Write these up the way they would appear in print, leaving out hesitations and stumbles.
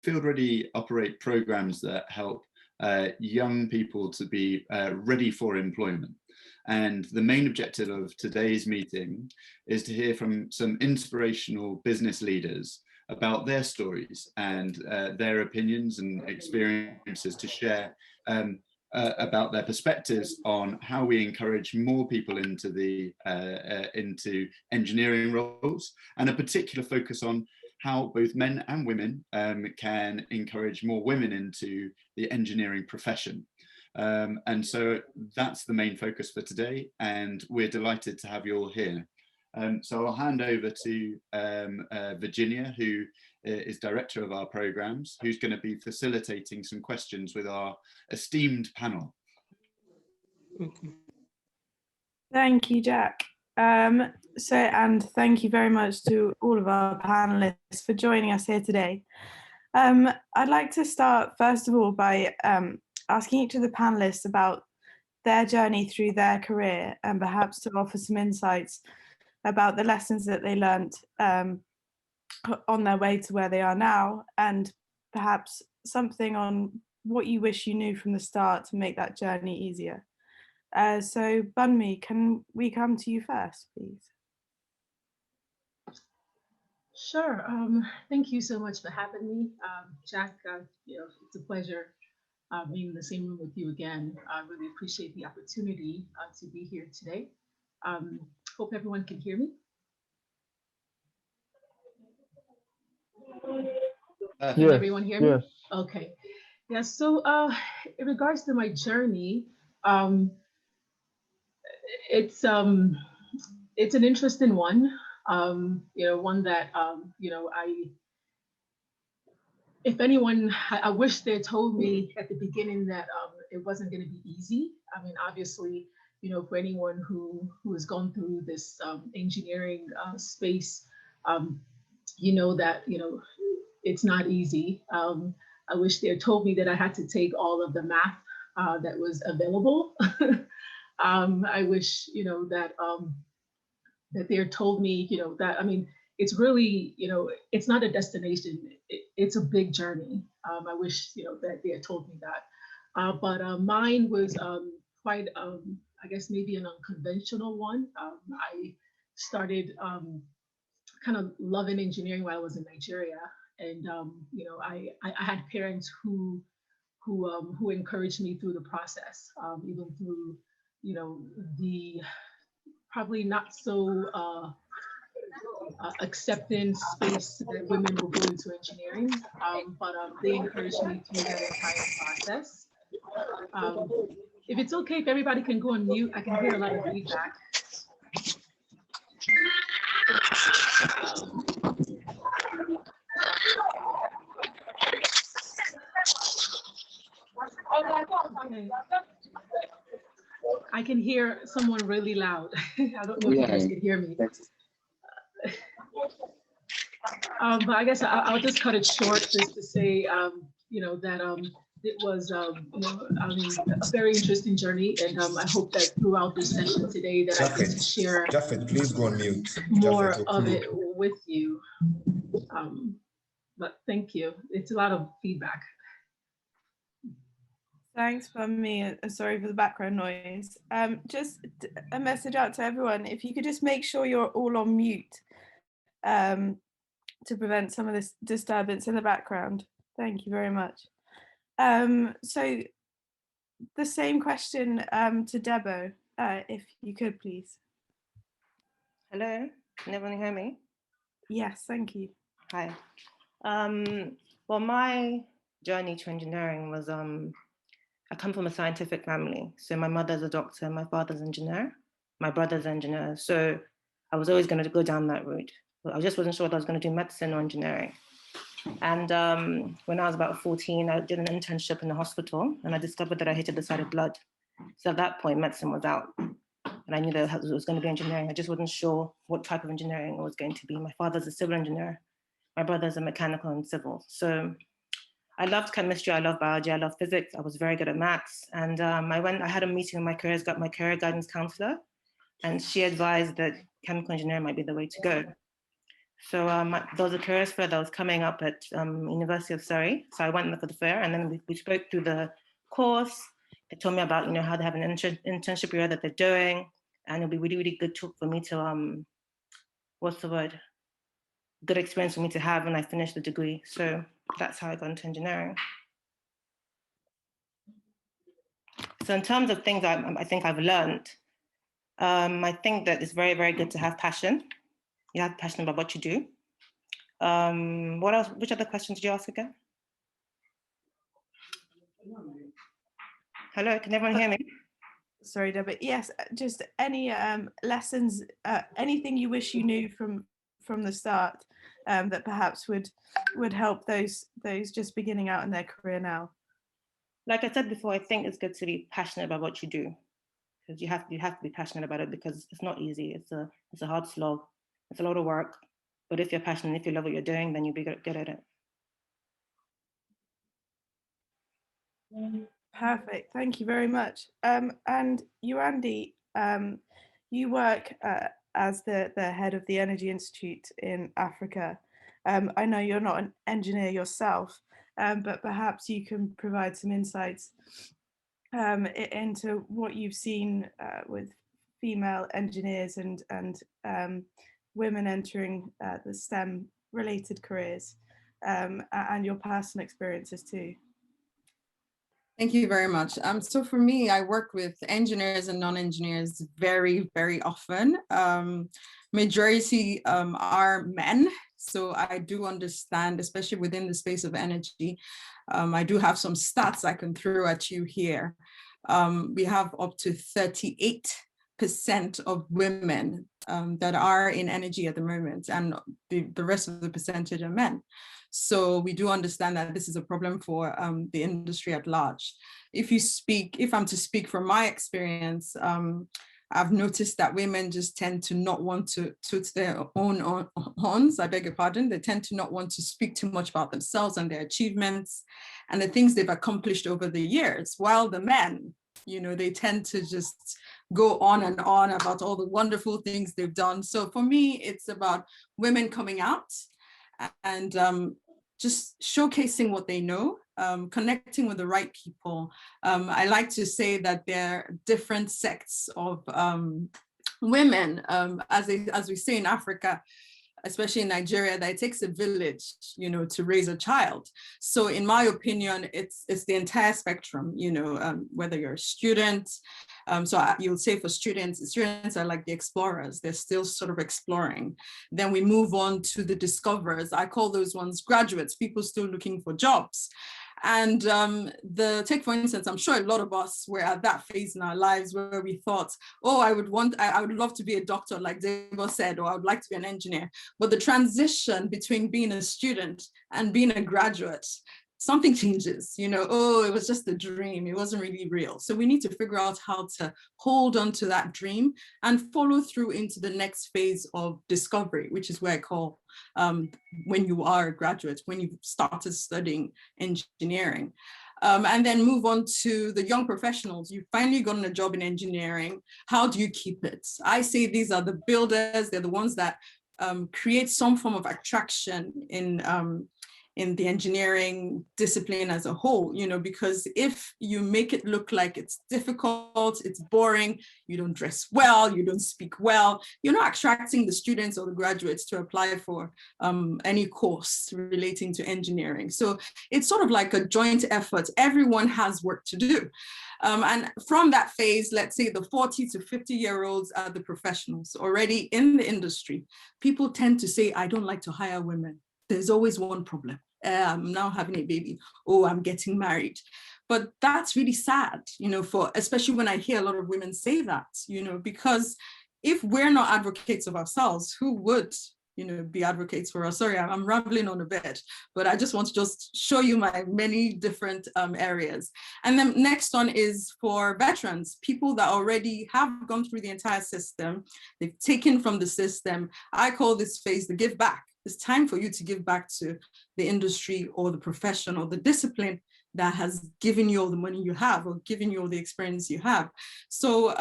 field ready operate programs that help young people to be ready for employment. And the main objective of today's meeting is to hear from some inspirational business leaders about their stories and their opinions and experiences to share about their perspectives on how we encourage more people into engineering roles, and a particular focus on how both men and women can encourage more women into the engineering profession. And so that's the main focus for today, and we're delighted to have you all here. So I'll hand over to Virginia, who is director of our programs, who's going to be facilitating some questions with our esteemed panel. Thank you, Jack. And thank you very much to all of our panelists for joining us here today. I'd like to start, first of all, by asking each of the panelists about their journey through their career, and perhaps to offer some insights about the lessons that they learnt on their way to where they are now, and perhaps something on what you wish you knew from the start to make that journey easier. So Bumi, can we come to you first, please? Sure. Thank you so much for having me, Jack. It's a pleasure being in the same room with you again. I really appreciate the opportunity to be here today. Hope everyone can hear me. Can everyone hear me? Yes. Okay. Yeah. So, in regards to my journey, it's an interesting one. One that if anyone, I wish they told me at the beginning that it wasn't going to be easy. I mean, obviously, for anyone who has gone through this engineering space, that it's not easy. I wish they had told me that I had to take all of the math that was available. I wish that they had told me that, I mean, it's really it's not a destination, it's a big journey. I wish that they had told me that, but mine was quite I guess maybe an unconventional one. I started kind of loving engineering while I was in Nigeria, and I had parents who encouraged me through the process, even through the probably not so accepting space that women will go into engineering, but they encouraged me through that entire process. If it's okay, if everybody can go on mute, I can hear a lot of feedback. Okay. I can hear someone really loud. I don't know if you guys can hear me. But I guess I'll just cut it short just to say, that it was, I mean, a very interesting journey, and I hope that throughout this session today that I get to share please go on mute. More of it with you. But thank you. It's a lot of feedback. Thanks, Bumi. Sorry for the background noise. Just a message out to everyone. If you could just make sure you're all on mute to prevent some of this disturbance in the background. Thank you very much. So the same question to Debo, if you could, please. Hello, can everyone hear me? Yes, thank you. Hi. Well, my journey to engineering was, I come from a scientific family. So my mother's a doctor, my father's an engineer, my brother's an engineer. So I was always going to go down that route. But I just wasn't sure if I was going to do medicine or engineering. And when I was about 14, I did an internship in the hospital, and I discovered that I hated the sight of blood. So at that point, medicine was out. And I knew that it was going to be engineering. I just wasn't sure what type of engineering it was going to be. My father's a civil engineer. My brother's a mechanical and civil. So I loved chemistry, I loved biology, I loved physics. I was very good at maths. And I had a meeting with my career guidance counselor, and she advised that chemical engineering might be the way to go. So there was a careers fair that was coming up at University of Surrey. So I went there for the fair, and then we spoke through the course. They told me about, how they have an internship year that they're doing, and it'll be really, really good for me to, what's the word? Good experience for me to have when I finish the degree. So that's how I got into engineering. So in terms of things I think I've learned, I think that it's very, very good to have passion. You have passion about what you do. What else? Which other questions did you ask again? Hello, can everyone hear me? Sorry, Deborah. Yes, just any lessons, anything you wish you knew from the start that perhaps would help those just beginning out in their career now. Like I said before, I think it's good to be passionate about what you do, because you have to be passionate about it, because it's not easy. It's a hard slog. It's a lot of work. But if you're passionate, if you love what you're doing, then you'll be good at it. Perfect. Thank you very much. And Yewande, you work as the head of the Energy Institute in Africa. I know you're not an engineer yourself, but perhaps you can provide some insights into what you've seen with female engineers and women entering the STEM related careers, and your personal experiences too. Thank you very much. So for me, I work with engineers and non-engineers very, very often. Majority are men. So I do understand, especially within the space of energy. I do have some stats I can throw at you here. We have up to 38% of women that are in energy at the moment, and the rest of the percentage are men. So we do understand that this is a problem for the industry at large. If I'm to speak from my experience, I've noticed that women just tend to not want to toot their own horns, I beg your pardon. They tend to not want to speak too much about themselves and their achievements and the things they've accomplished over the years, while the men, they tend to just go on and on about all the wonderful things they've done. So for me, it's about women coming out and just showcasing what they know, connecting with the right people. I like to say that there are different sects of women, as we say in Africa, especially in Nigeria, that it takes a village, to raise a child. So in my opinion, it's the entire spectrum, whether you're a student. You'll say for students are like the explorers. They're still sort of exploring. Then we move on to the discoverers. I call those ones graduates, people still looking for jobs. And take for instance, I'm sure a lot of us were at that phase in our lives where we thought, oh, I would love to be a doctor, like Debo said, or I would like to be an engineer. But the transition between being a student and being a graduate, something changes, oh, it was just a dream. It wasn't really real. So we need to figure out how to hold on to that dream and follow through into the next phase of discovery, which is where I call when you are a graduate, when you've started studying engineering. And then move on to the young professionals. You've finally gotten a job in engineering. How do you keep it? I say these are the builders. They're the ones that create some form of attraction in the engineering discipline as a whole, because if you make it look like it's difficult, it's boring, you don't dress well, you don't speak well, you're not attracting the students or the graduates to apply for any course relating to engineering. So it's sort of like a joint effort. Everyone has work to do. And from that phase, let's say the 40 to 50-year-olds are the professionals already in the industry. People tend to say, I don't like to hire women. There's always one problem. I'm now having a baby. Oh, I'm getting married. But that's really sad, especially when I hear a lot of women say that, because if we're not advocates of ourselves, who would, be advocates for us? Sorry, I'm rambling on a bit, but I just want to show you my many different areas. And then next one is for veterans, people that already have gone through the entire system. They've taken from the system. I call this phase the give back. It's time for you to give back to the industry or the profession or the discipline that has given you all the money you have or given you all the experience you have. So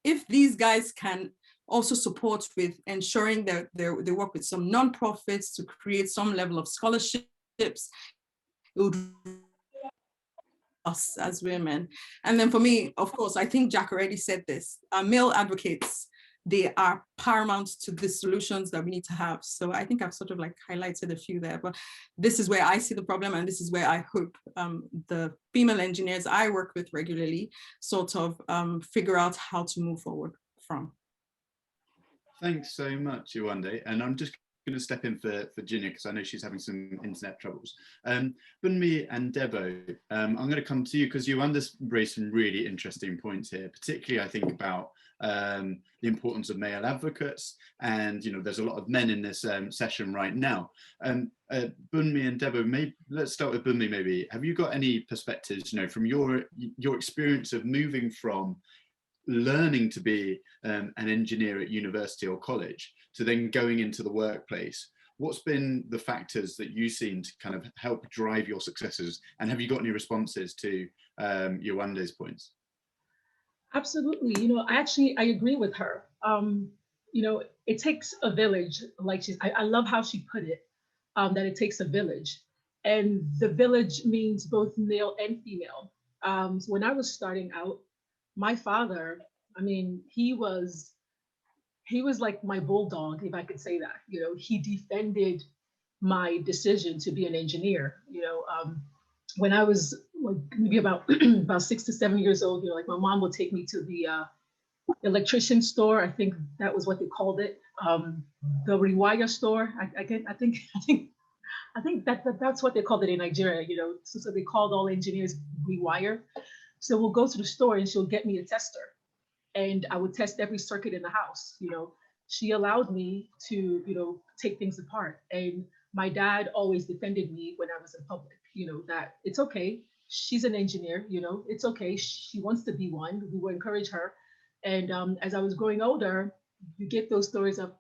if these guys can also support with ensuring that they work with some nonprofits to create some level of scholarships. It would us as women. And then for me, of course, I think Jack already said this, male advocates, they are paramount to the solutions that we need to have. So I think I've sort of like highlighted a few there, but this is where I see the problem, and this is where I hope the female engineers I work with regularly sort of figure out how to move forward from. Thanks so much, Yewande. And I'm just going to step in for Virginia because I know she's having some internet troubles. Bumi and Debo, I'm going to come to you because Yewande raised some really interesting points here, particularly I think about the importance of male advocates, and there's a lot of men in this session right now. Bumi and Debo, let's start with Bumi. Maybe have you got any perspectives, from your experience of moving from learning to be an engineer at university or college to then going into the workplace? What's been the factors that you've seen to kind of help drive your successes, and have you got any responses to Yewande's points? Absolutely. I agree with her. It takes a village, I love how she put it, that it takes a village, and the village means both male and female. So when I was starting out, my father, he was like my bulldog, if I could say that. He defended my decision to be an engineer. When I was maybe about 6 to 7 years old, like my mom would take me to the electrician store. I think that was what they called it, the rewire store. I think that's what they called it in Nigeria. So they called all engineers rewire. So we'll go to the store and she'll get me a tester, and I would test every circuit in the house. She allowed me to take things apart, and my dad always defended me when I was in public. That it's okay. She's an engineer. It's okay. She wants to be one. We will encourage her. And as I was growing older, you get those stories of,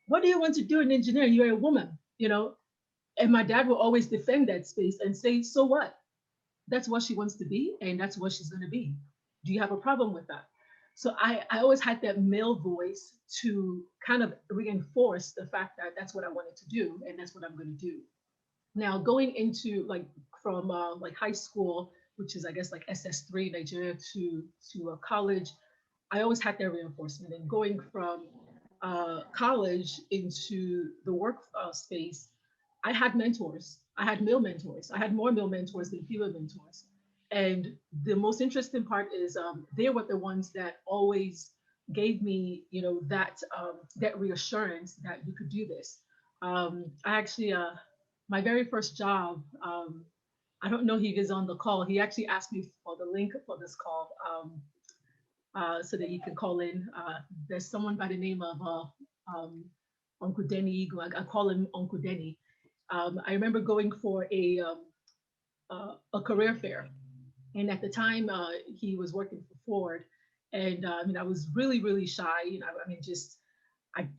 what do you want to do in engineering? You're a woman. And my dad will always defend that space and say, so what? That's what she wants to be, and that's what she's going to be. Do you have a problem with that? So I always had that male voice to kind of reinforce the fact that that's what I wanted to do, and that's what I'm going to do. Now, going into from high school, which is I guess like SS3 Nigeria, to college, I always had that reinforcement. And going from college into the work space, I had mentors. I had male mentors. I had more male mentors than female mentors. And the most interesting part is they were the ones that always gave me, that reassurance that you could do this. I actually, my very first job, I don't know if he's on the call. He actually asked me for the link for this call so that you can call in. There's someone by the name of Uncle Denny. I call him Uncle Denny. I remember going for a career fair, and at the time he was working for Ford, and I was really, really shy.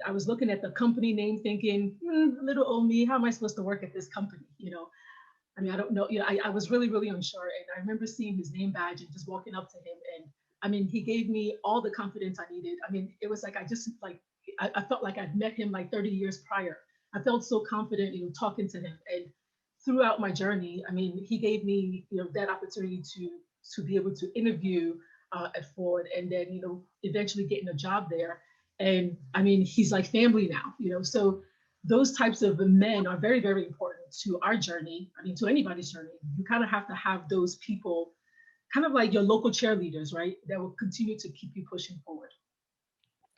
I was looking at the company name thinking, little old me, how am I supposed to work at this company? I don't know. I was really, really unsure. And I remember seeing his name badge and just walking up to him. And he gave me all the confidence I needed. It was like, I felt like I'd met him like 30 years prior. I felt so confident, talking to him. And throughout my journey, he gave me, that opportunity to be able to interview at Ford, and then, eventually getting a job there. And he's like family now, so those types of men are very, very important to our journey. To anybody's journey. You kind of have to have those people, kind of like your local cheerleaders, right? That will continue to keep you pushing forward.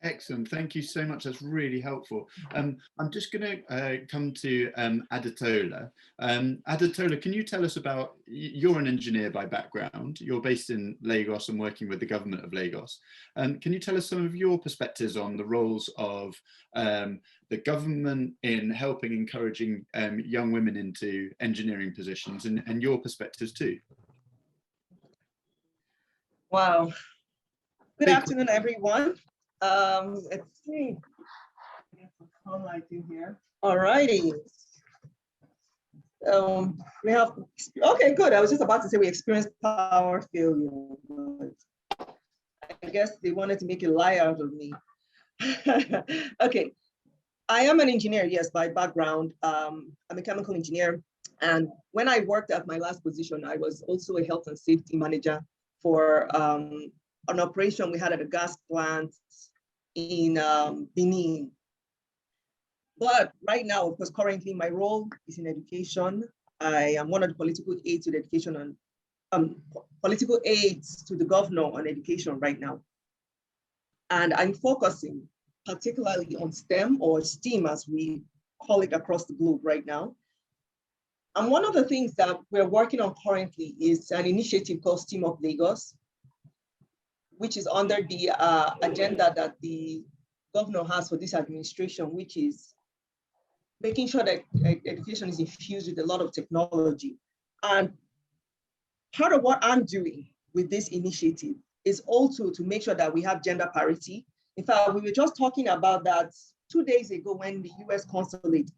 Excellent. Thank you so much. That's really helpful. I'm just going to come to Adetola. Adetola, can you tell us about, you're an engineer by background. You're based in Lagos and working with the government of Lagos. Can you tell us some of your perspectives on the roles of the government in helping encouraging young women into engineering positions, and your perspectives too? Wow. Good afternoon, everyone. Let's see. Get some sunlight in here. All righty. We have, okay, good. I was just about to say we experienced power failure, but I guess they wanted to make a lie out of me. Okay, I am an engineer, yes, by background. I'm a chemical engineer. And when I worked at my last position, I was also a health and safety manager for an operation we had at a gas plant in Benin. But right now, of course, currently my role is in education. I am one of the political aides to the education and political aides to the governor on education right now. And I'm focusing particularly on STEM, or STEAM as we call it across the globe right now. And one of the things that we're working on currently is an initiative called STEAM of Lagos, which is under the agenda that the governor has for this administration, which is making sure that education is infused with a lot of technology. And part of what I'm doing with this initiative is also to make sure that we have gender parity. In fact, we were just talking about that 2 days ago when the US consulate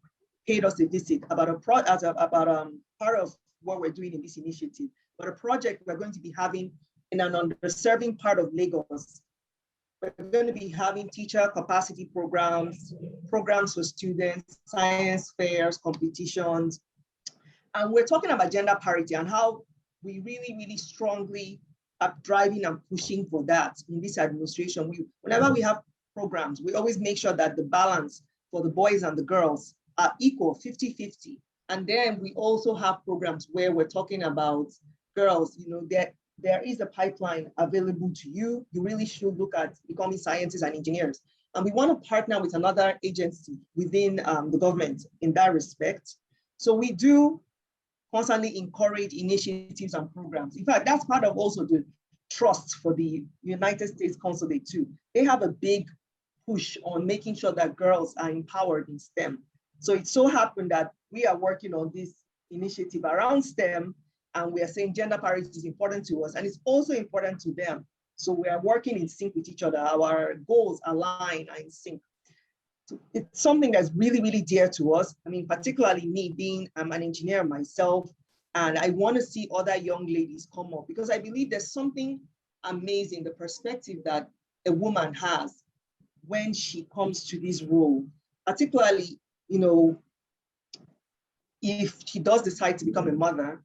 paid us a visit about part of what we're doing in this initiative, but a project we're going to be having in an underserving part of Lagos. We're going to be having teacher capacity programs for students, science fairs, competitions. And we're talking about gender parity and how we really, really strongly are driving and pushing for that in this administration. Whenever we have programs, we always make sure that the balance for the boys and the girls are equal, 50-50. And then we also have programs where we're talking about girls, there is a pipeline available to you. You really should look at becoming scientists and engineers. And we want to partner with another agency within the government in that respect. So we do constantly encourage initiatives and programs. In fact, that's part of also the trust for the United States Consulate too. They have a big push on making sure that girls are empowered in STEM. So it so happened that we are working on this initiative around STEM, and we are saying gender parity is important to us, and it's also important to them. So we are working in sync with each other. Our goals align and in sync. So it's something that's really, really dear to us. I mean, particularly me being, I'm an engineer myself, and I want to see other young ladies come up because I believe there's something amazing, the perspective that a woman has when she comes to this role, particularly, if she does decide to become a mother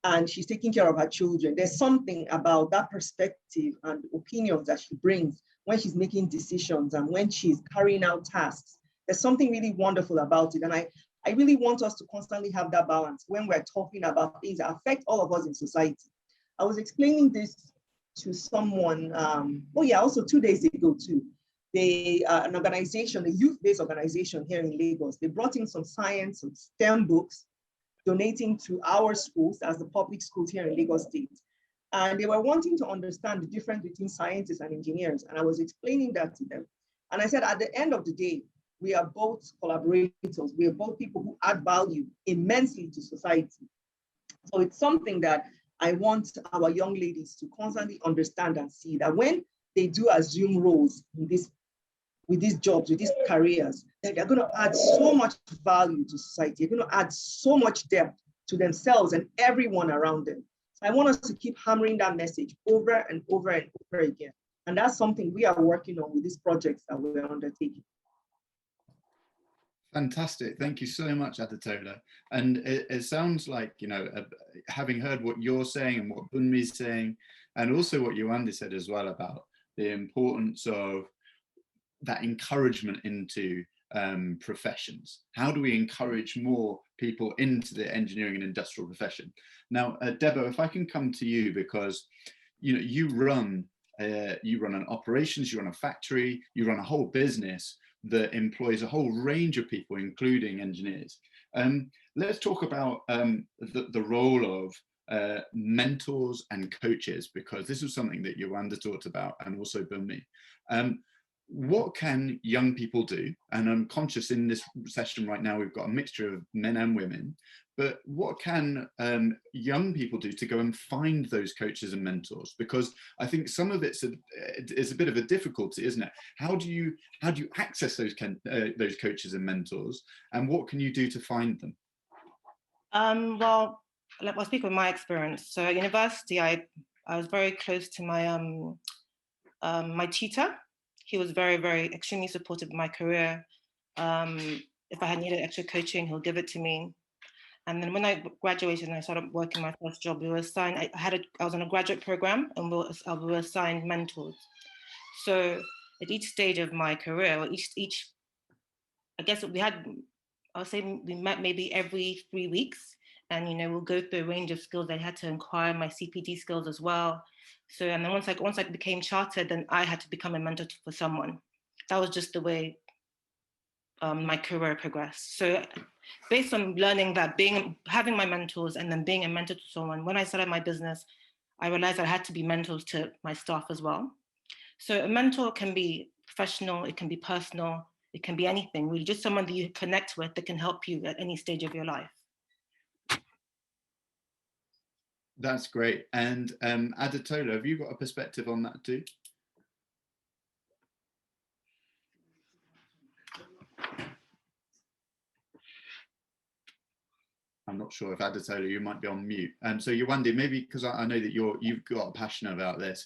and she's taking care of her children, there's something about that perspective and opinions that she brings when she's making decisions and when she's carrying out tasks. There's something really wonderful about it. And I really want us to constantly have that balance when we're talking about things that affect all of us in society. I was explaining this to someone, also 2 days ago too. An organization, a youth-based organization here in Lagos, they brought in some science, some STEM books, donating to our schools as the public schools here in Lagos State. And they were wanting to understand the difference between scientists and engineers. And I was explaining that to them. And I said, at the end of the day, we are both collaborators. We are both people who add value immensely to society. So it's something that I want our young ladies to constantly understand and see, that when they do assume roles in with these jobs, with these careers, that they're going to add so much value to society. They're going to add so much depth to themselves and everyone around them. So I want us to keep hammering that message over and over and over again. And that's something we are working on with these projects that we're undertaking. Fantastic. Thank you so much, Adetola. And it sounds like, having heard what you're saying and what Bumi is saying, and also what Yewande said as well about the importance of that encouragement into professions. How do we encourage more people into the engineering and industrial profession? Now, Debo, if I can come to you, because you run an operations, you run a factory, you run a whole business that employs a whole range of people, including engineers. Let's talk about the role of mentors and coaches, because this is something that Yewande talked about, and also Bumi. What can young people do? And I'm conscious in this session right now, we've got a mixture of men and women, but what can young people do to go and find those coaches and mentors? Because I think some of it's a bit of a difficulty, isn't it? How do you access those coaches and mentors, and what can you do to find them? Well, I'll speak of my experience. So at university, I was very close to my my tutor. He was very, very extremely supportive of my career. If I had needed extra coaching, he'll give it to me. And then when I graduated and I started working my first job, we were assigned, I was on a graduate program, and we were assigned mentors. So at each stage of my career, or each, I guess I'll say we met maybe every 3 weeks, and we'll go through a range of skills. I had to acquire my CPD skills as well. So, and then once I became chartered, then I had to become a mentor for someone. That was just the way my career progressed. So based on learning that, having my mentors and then being a mentor to someone, when I started my business, I realized I had to be mentors to my staff as well. So a mentor can be professional, it can be personal, it can be anything, really, just someone that you connect with that can help you at any stage of your life. That's great. And Adetola, have you got a perspective on that too? I'm not sure if Adetola, you might be on mute. So Yewande, maybe because I know that you've got a passion about this,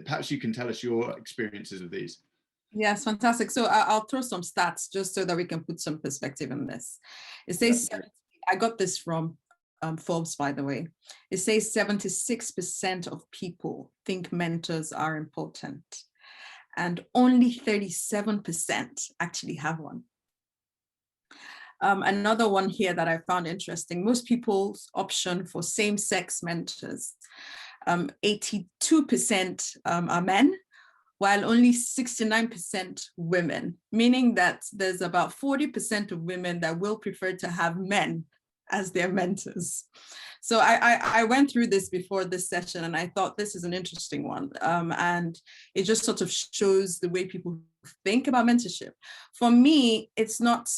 perhaps you can tell us your experiences of these. Yes, fantastic. So I'll throw some stats just so that we can put some perspective in this. It says, I got this from Forbes, by the way. It says 76% of people think mentors are important, and only 37% actually have one. Another one here that I found interesting, most people's option for same-sex mentors, 82% are men, while only 69% women, meaning that there's about 40% of women that will prefer to have men as their mentors. So I went through this before this session, and I thought this is an interesting one. And it just sort of shows the way people think about mentorship. For me, it's not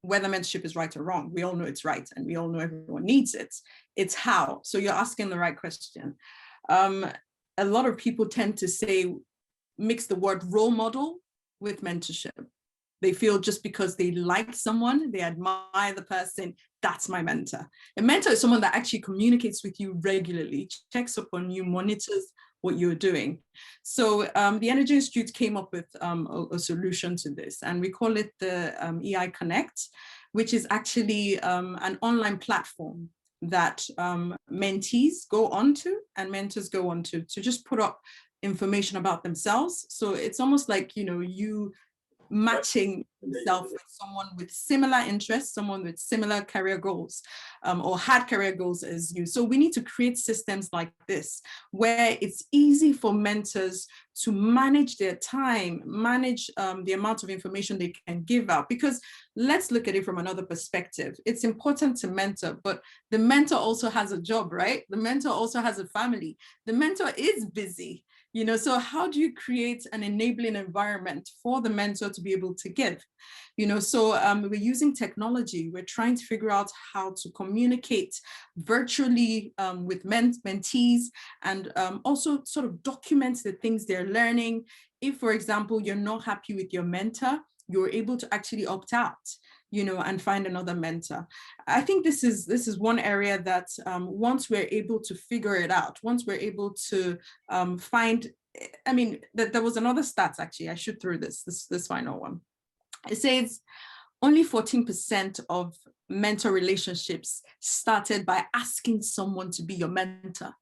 whether mentorship is right or wrong. We all know it's right, and we all know everyone needs it. It's how. So you're asking the right question. A lot of people tend to mix the word role model with mentorship. They feel just because they like someone, they admire the person, that's my mentor. A mentor is someone that actually communicates with you regularly, checks up on you, monitors what you're doing. So the Energy Institute came up with a solution to this, and we call it the EI Connect, which is actually an online platform that mentees go onto and mentors go onto to just put up information about themselves. So it's almost like, you matching yourself with someone with similar interests, someone with similar career goals, or had career goals as you. So we need to create systems like this, where it's easy for mentors to manage their time, manage the amount of information they can give out. Because let's look at it from another perspective. It's important to mentor, but the mentor also has a job, right? The mentor also has a family. The mentor is busy. So how do you create an enabling environment for the mentor to be able to give? So we're using technology. We're trying to figure out how to communicate virtually with mentees, and also sort of document the things they're learning. If, for example, you're not happy with your mentor, you're able to actually opt out, and find another mentor. I think this is one area that once we're able to figure it out, once we're able to find, there was another stat, actually, I should throw this final one. It says only 14% of mentor relationships started by asking someone to be your mentor.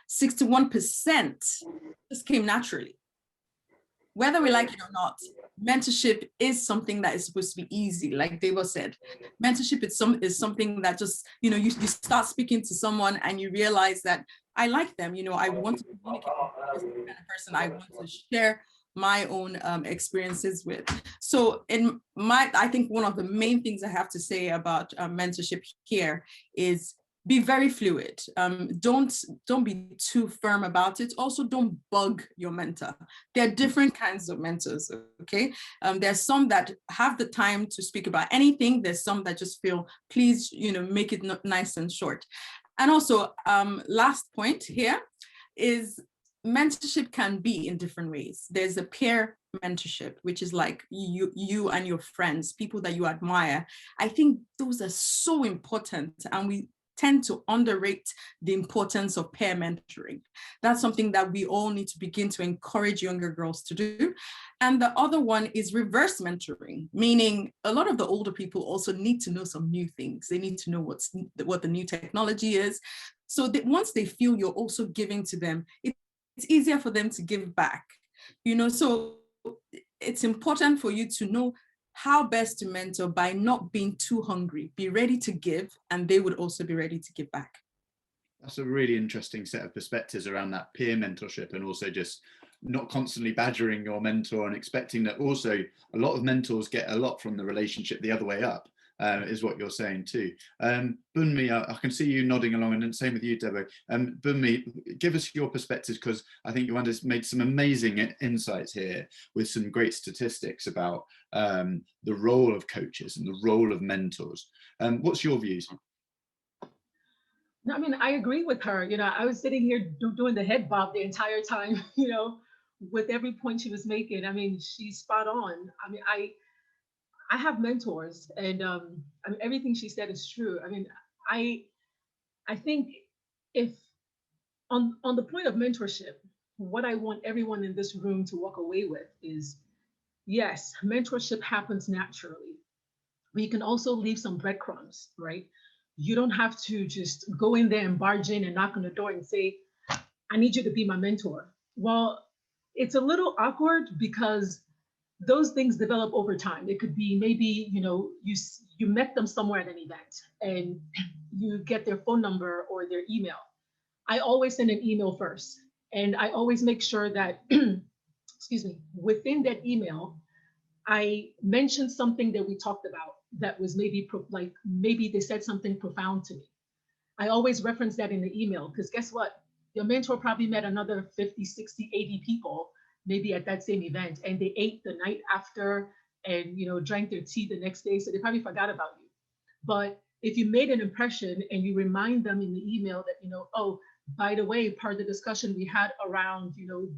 61% just came naturally. Whether we like it or not, mentorship is something that is supposed to be easy. Like Debo said, mentorship is something that just, you start speaking to someone and you realize that I like them, I want to communicate with this kind of person, I want to share my own experiences with. So I think one of the main things I have to say about mentorship here is be very fluid. Don't be too firm about it. Also, don't bug your mentor. There are different kinds of mentors, okay? There's some that have the time to speak about anything. There's some that just feel, please, make it nice and short. And also, last point here is mentorship can be in different ways. There's a peer mentorship, which is like you and your friends, people that you admire. I think those are so important, and we tend to underrate the importance of peer mentoring. That's something that we all need to begin to encourage younger girls to do. And the other one is reverse mentoring, meaning a lot of the older people also need to know some new things. They need to know what the new technology is. So that once they feel you're also giving to them, it's easier for them to give back. So it's important for you to know how best to mentor by not being too hungry. Be ready to give, and they would also be ready to give back. That's a really interesting set of perspectives around that peer mentorship, and also just not constantly badgering your mentor and expecting that. Also, a lot of mentors get a lot from the relationship the other way up, is what you're saying too. Bumi, I can see you nodding along, and same with you, Debo. Bumi, give us your perspectives, because I think Yewande's made some amazing insights here with some great statistics about the role of coaches and the role of mentors. What's your views? No, I mean, I agree with her. I was sitting here doing the head bob the entire time, with every point she was making. I mean, she's spot on. I mean, I have mentors, and I mean, everything she said is true. I mean, I think if on the point of mentorship, what I want everyone in this room to walk away with is, yes, mentorship happens naturally, but you can also leave some breadcrumbs, right? You don't have to just go in there and barge in and knock on the door and say, I need you to be my mentor. Well, it's a little awkward because those things develop over time. It could be maybe, you met them somewhere at an event and you get their phone number or their email. I always send an email first, and I always make sure that, excuse me, within that email, I mentioned something that we talked about that was maybe maybe they said something profound to me. I always reference that in the email, because guess what? Your mentor probably met another 50, 60, 80 people, maybe at that same event, and they ate the night after and drank their tea the next day. So they probably forgot about you. But if you made an impression and you remind them in the email that, oh, by the way, part of the discussion we had around,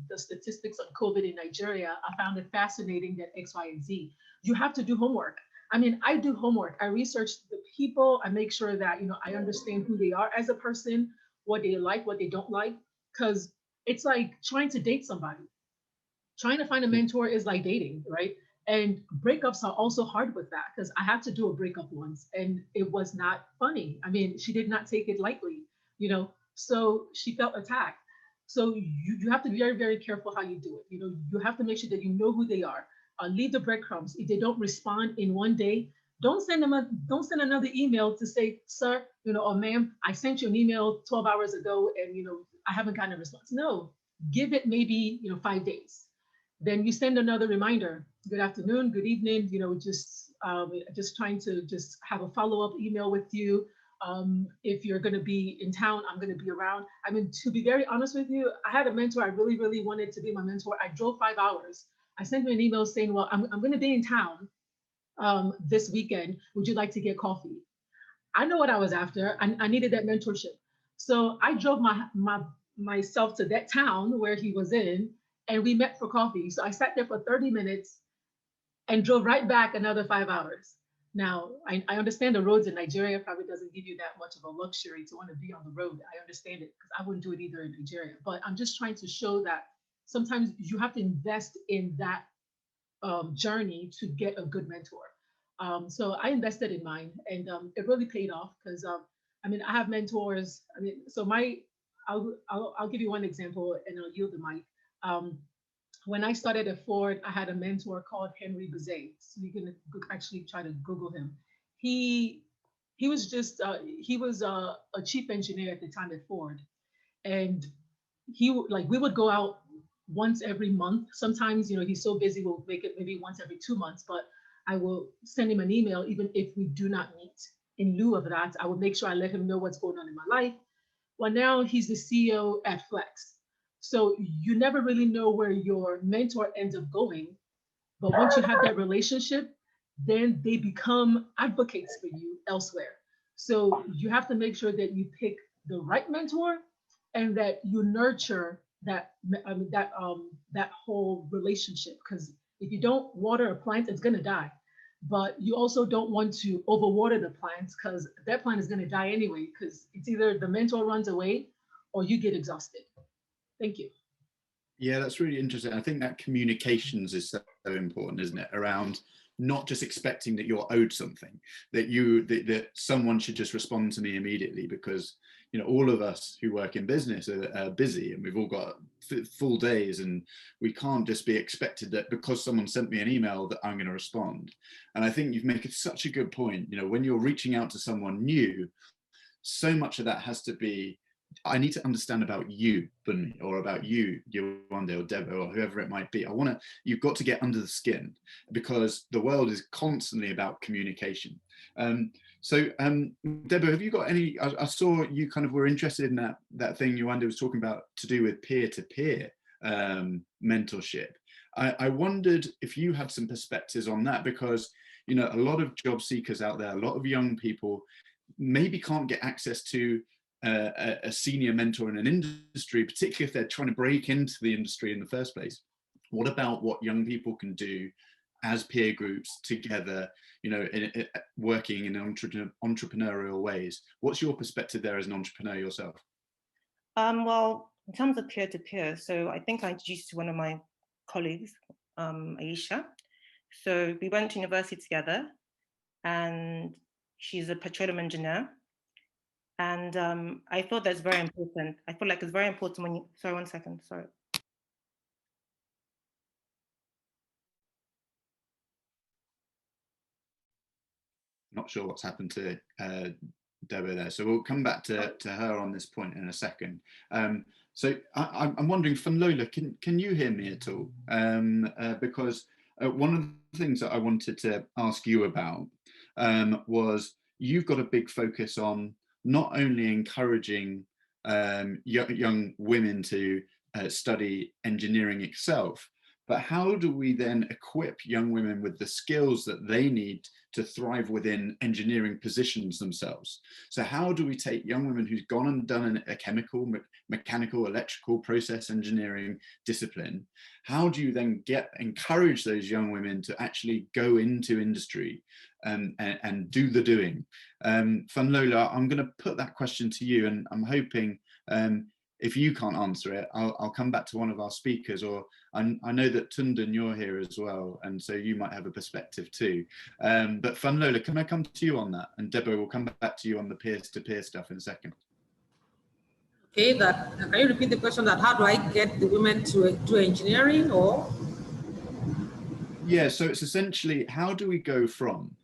the statistics on COVID in Nigeria, I found it fascinating that X, Y, and Z. You have to do homework. I mean, I do homework. I research the people. I make sure that, I understand who they are as a person, what they like, what they don't like, because it's like trying to date somebody. Trying to find a mentor is like dating, right? And breakups are also hard with that, because I had to do a breakup once and it was not funny. I mean, she did not take it lightly, so she felt attacked. So you have to be very, very careful how you do it. You have to make sure that you know who they are. Leave the breadcrumbs. If they don't respond in one day, don't send another email to say, sir, or ma'am, I sent you an email 12 hours ago and I haven't gotten a response. No, give it maybe 5 days. Then you send another reminder. Good afternoon, good evening. Just trying to just have a follow-up email with you. If you're going to be in town, I'm going to be around. I mean, to be very honest with you, I had a mentor I really, really wanted to be my mentor. I drove 5 hours. I sent him an email saying, well, I'm going to be in town this weekend. Would you like to get coffee? I know what I was after. I needed that mentorship. So I drove myself to that town where he was in, and we met for coffee. So I sat there for 30 minutes and drove right back another 5 hours. Now, I understand the roads in Nigeria probably doesn't give you that much of a luxury to want to be on the road. I understand it, because I wouldn't do it either in Nigeria. But I'm just trying to show that sometimes you have to invest in that journey to get a good mentor. So I invested in mine, and it really paid off, because I mean, I have mentors. I mean, so I'll give you one example and I'll yield the mic. When I started at Ford, I had a mentor called Henry Bazet. So you can actually try to Google him. He was just he was a chief engineer at the time at Ford, and we would go out once every month. Sometimes he's so busy we'll make it maybe once every 2 months, but I will send him an email even if we do not meet. In lieu of that, I will make sure I let him know what's going on in my life. Well, now he's the CEO at Flex. So you never really know where your mentor ends up going. But once you have that relationship, then they become advocates for you elsewhere. So you have to make sure that you pick the right mentor and that you nurture that whole relationship. Because if you don't water a plant, it's going to die. but you also don't want to overwater the plants because that plant is going to die anyway, because it's either the mentor runs away or you get exhausted. Thank you. Yeah, that's really interesting. I think that communications is so important, isn't it? Around not just expecting that you're owed something, that someone should just respond to me immediately, because you know all of us who work in business are busy and we've all got full days, and we can't just be expected that because someone sent me an email that I'm going to respond. And I think you've made such a good point. You know, when you're reaching out to someone new, so much of that has to be, I need to understand about you, Bumi, or about you, Yewande or Debo, or whoever it might be. You've got to get under the skin, because the world is constantly about communication. Debo, have you got any, I saw you kind of were interested in that thing Yewande was talking about to do with peer-to-peer mentorship. I wondered if you had some perspectives on that, because, you know, a lot of job seekers out there, a lot of young people maybe can't get access to a senior mentor in an industry, particularly if they're trying to break into the industry in the first place. What about what young people can do as peer groups together, you know, working in entrepreneurial ways? What's your perspective there as an entrepreneur yourself? Well, in terms of peer-to-peer, so I think I introduced to one of my colleagues, Aisha. So we went to university together, and she's a petroleum engineer. And I thought that's very important. I feel like it's very important when you, sorry, 1 second, sorry. Not sure what's happened to Debo there. So we'll come back to her on this point in a second. So I'm wondering, Funlola, can you hear me at all? Because one of the things that I wanted to ask you about was, you've got a big focus on not only encouraging young women to study engineering itself, but how do we then equip young women with the skills that they need to thrive within engineering positions themselves? So how do we take young women who've gone and done a chemical, mechanical, electrical, process engineering discipline? How do you then encourage those young women to actually go into industry and do the doing? Funlola, I'm going to put that question to you, and I'm hoping if you can't answer it, I'll come back to one of our speakers, or I know that Tundan, you're here as well, and so you might have a perspective too. But Funlola, can I come to you on that? And Debo, will come back to you on the peer-to-peer stuff in a second. Okay, can you repeat the question, that how do I get the women to do engineering, or? Yeah, so it's essentially, how do we go from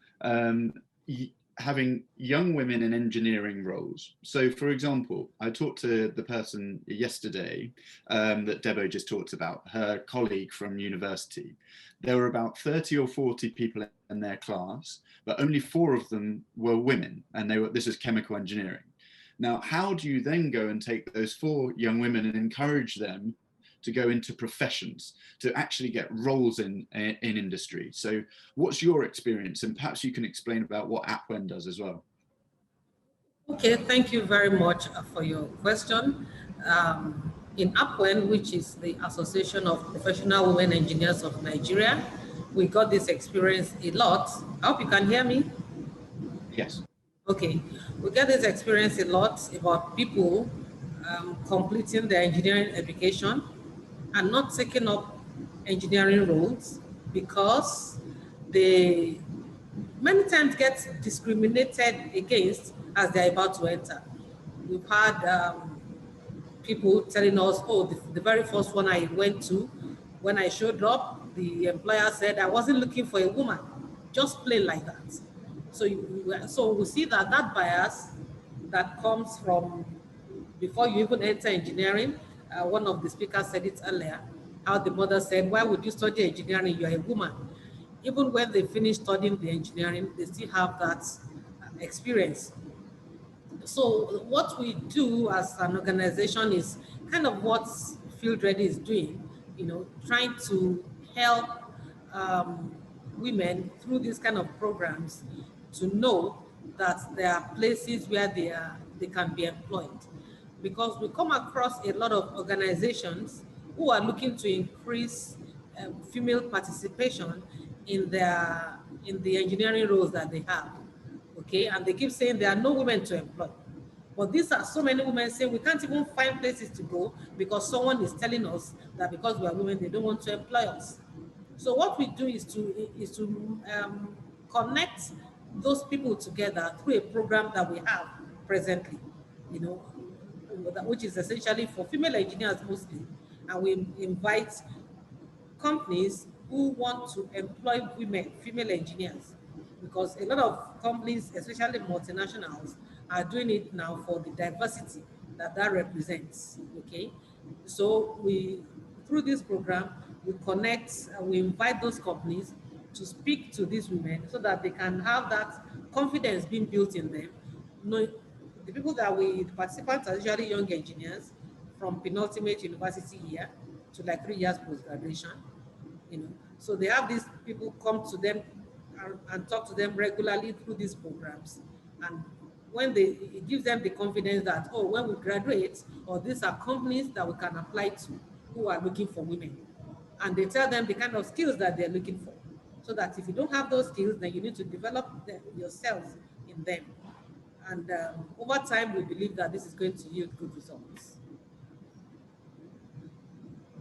having young women in engineering roles? So for example, I talked to the person yesterday that Debo just talked about, her colleague from university. There were about 30 or 40 people in their class, but only 4 of them were women, and this was chemical engineering. Now, how do you then go and take those 4 young women and encourage them to go into professions, to actually get roles in industry? So what's your experience? And perhaps you can explain about what APWEN does as well. Okay, thank you very much for your question. In APWEN, which is the Association of Professional Women Engineers of Nigeria, we got this experience a lot. I hope you can hear me. Yes. Okay, we get this experience a lot about people completing their engineering education and not taking up engineering roles because they many times get discriminated against as they're about to enter. We've had people telling us, oh, the very first one I went to, when I showed up, the employer said I wasn't looking for a woman, just plain like that. So we see that bias that comes from before you even enter engineering. One of the speakers said it earlier, how the mother said, why would you study engineering? You're a woman. Even when they finish studying the engineering, they still have that experience. So what we do as an organization is kind of what Field Ready is doing, trying to help women through these kind of programs to know that there are places where they can be employed. Because we come across a lot of organizations who are looking to increase female participation in their in the engineering roles that they have, okay? And they keep saying there are no women to employ. But these are so many women saying we can't even find places to go because someone is telling us that because we are women, they don't want to employ us. So what we do is to connect those people together through a program that we have presently, you know, which is essentially for female engineers mostly. And we invite companies who want to employ women, female engineers, because a lot of companies, especially multinationals, are doing it now for the diversity that represents, okay? So through this program, we connect, we invite those companies to speak to these women so that they can have that confidence being built in them. The people the participants are usually young engineers from penultimate university year to like 3 years post-graduation, you know. So they have these people come to them and talk to them regularly through these programs. And when it gives them the confidence that, oh, when we graduate, or these are companies that we can apply to who are looking for women. And they tell them the kind of skills that they're looking for. So that if you don't have those skills, then you need to develop them yourself in them. And over time, we believe that this is going to yield good results.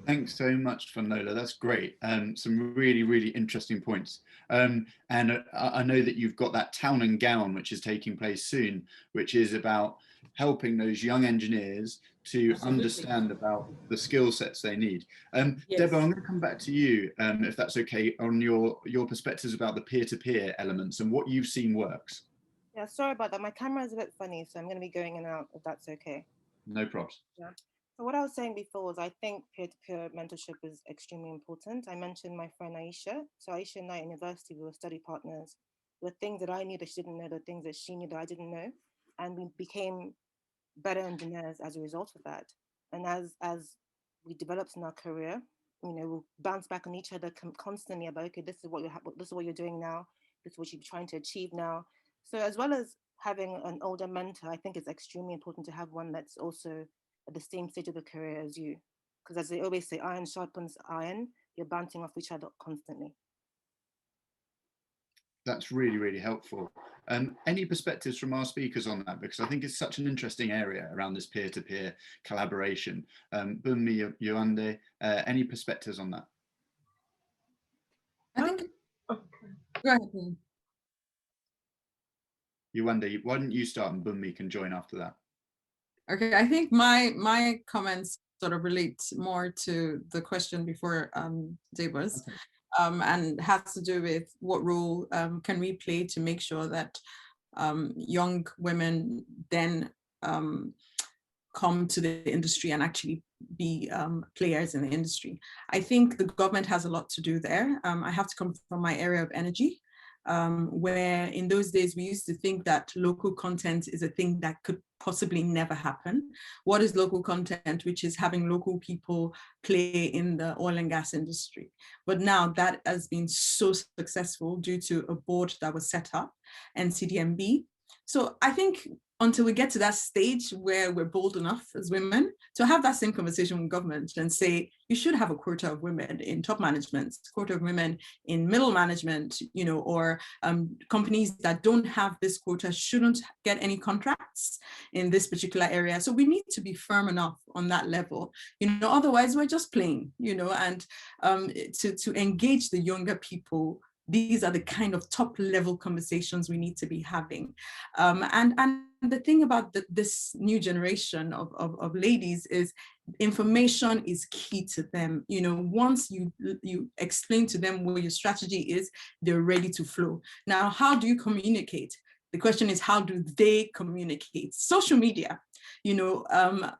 Thanks so much, Funlola. That's great. Some really, really interesting points. And I know that you've got that town and gown, which is taking place soon, which is about helping those young engineers to understand about the skill sets they need. Yes. Debo, I'm going to come back to you, if that's okay, on your perspectives about the peer-to-peer elements and what you've seen works. Yeah, sorry about that. My camera is a bit funny, so I'm going to be going in and out, if that's okay. No problems. Yeah. So what I was saying before was I think peer-to-peer mentorship is extremely important. I mentioned my friend Aisha. So Aisha and I at university, we were study partners. The things that I knew that she didn't know, the things that she knew that I didn't know. And we became better engineers as a result of that. And as we developed in our career, you know, we'll bounce back on each other constantly about, okay, this is what you're doing now. This is what you're trying to achieve now. So as well as having an older mentor, I think it's extremely important to have one that's also at the same stage of the career as you. Because as they always say, iron sharpens iron, you're bouncing off each other constantly. That's really, really helpful. Any perspectives from our speakers on that? Because I think it's such an interesting area around this peer-to-peer collaboration. Bumi, Yewande, any perspectives on that? I think, go ahead. Yewande, why don't you start and Bumi can join after that? Okay, I think my comments sort of relate more to the question before Debo's, Okay. And has to do with what role can we play to make sure that young women then come to the industry and actually be players in the industry. I think the government has a lot to do there. I have to come from my area of energy, where in those days we used to think that local content is a thing that could possibly never happen. What is local content? Which is having local people play in the oil and gas industry. But now that has been so successful due to a board that was set up, NCDMB. So I think until we get to that stage where we're bold enough as women to have that same conversation with government and say, you should have a quota of women in top management, quota of women in middle management, you know, or companies that don't have this quota shouldn't get any contracts in this particular area. So we need to be firm enough on that level, you know, otherwise we're just playing, you know, and to engage the younger people. These are the kind of top level conversations we need to be having. And the thing about this new generation of ladies is information is key to them. You know, once you explain to them what your strategy is, they're ready to flow. Now, how do you communicate? The question is, how do they communicate? Social media, you know,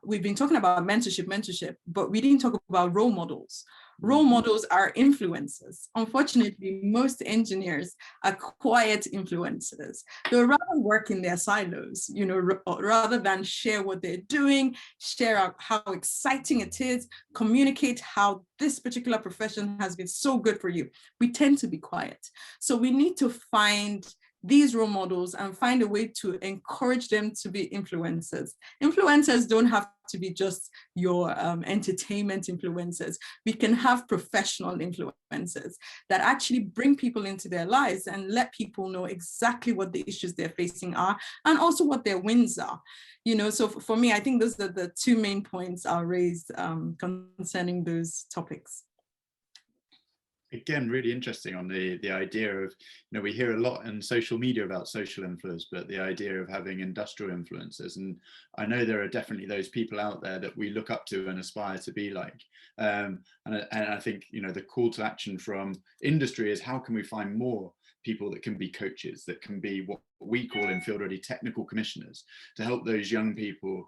we've been talking about mentorship, but we didn't talk about role models. Role models are influencers. Unfortunately, most engineers are quiet influencers. They'll rather work in their silos, you know, rather than share what they're doing, share how exciting it is, communicate how this particular profession has been so good for you. We tend to be quiet. So we need to find these role models and find a way to encourage them to be influencers. Influencers don't have to be just your entertainment influencers. We can have professional influencers that actually bring people into their lives and let people know exactly what the issues they're facing are and also what their wins are. You know, so for me, I think those are the two main points I'll raise concerning those topics. Again, really interesting on the idea of, you know, we hear a lot in social media about social influence, but the idea of having industrial influencers. And I know there are definitely those people out there that we look up to and aspire to be like. And I think, you know, the call to action from industry is how can we find more people that can be coaches, that can be what we call in field ready technical commissioners, to help those young people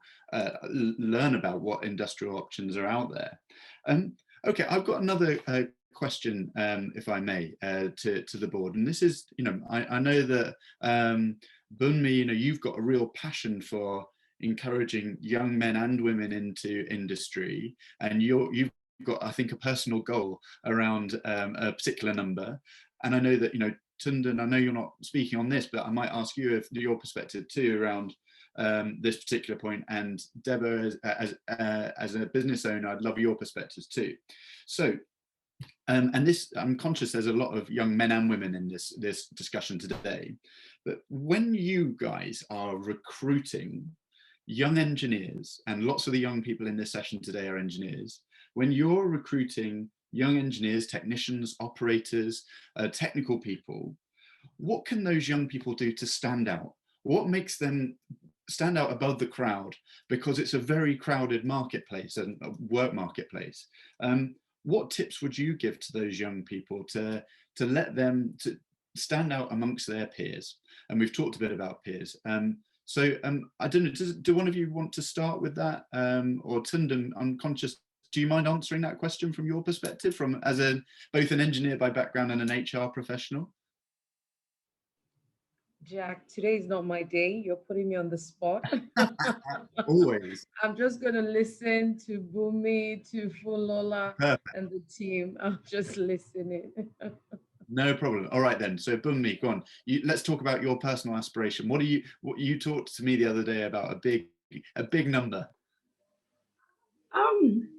learn about what industrial options are out there. Okay, I've got another question, if I may, to the board, and this is, you know, I know that Bumi, you know, you've got a real passion for encouraging young men and women into industry, and you've got, I think, a personal goal around a particular number. And I know that, you know, Tundan, I know you're not speaking on this, but I might ask you if your perspective too around this particular point, and Debo, as a business owner, I'd love your perspectives too. So, and this, I'm conscious there's a lot of young men and women in this discussion today, but when you guys are recruiting young engineers, and lots of the young people in this session today are engineers, when you're recruiting young engineers, technicians, operators, technical people, what can those young people do to stand out? What makes them stand out above the crowd? Because it's a very crowded marketplace and work marketplace. What tips would you give to those young people to let them to stand out amongst their peers? And we've talked a bit about peers. So I don't know, do one of you want to start with that? Or Tundan, I'm conscious, do you mind answering that question from your perspective, from as both an engineer by background and an HR professional? Jack, today is not my day. You're putting me on the spot. Always. I'm just going to listen to Bumi, to Funlola, and the team. I'm just listening. No problem. All right then. So Bumi, go on. Let's talk about your personal aspiration. What you talked to me the other day about a big number.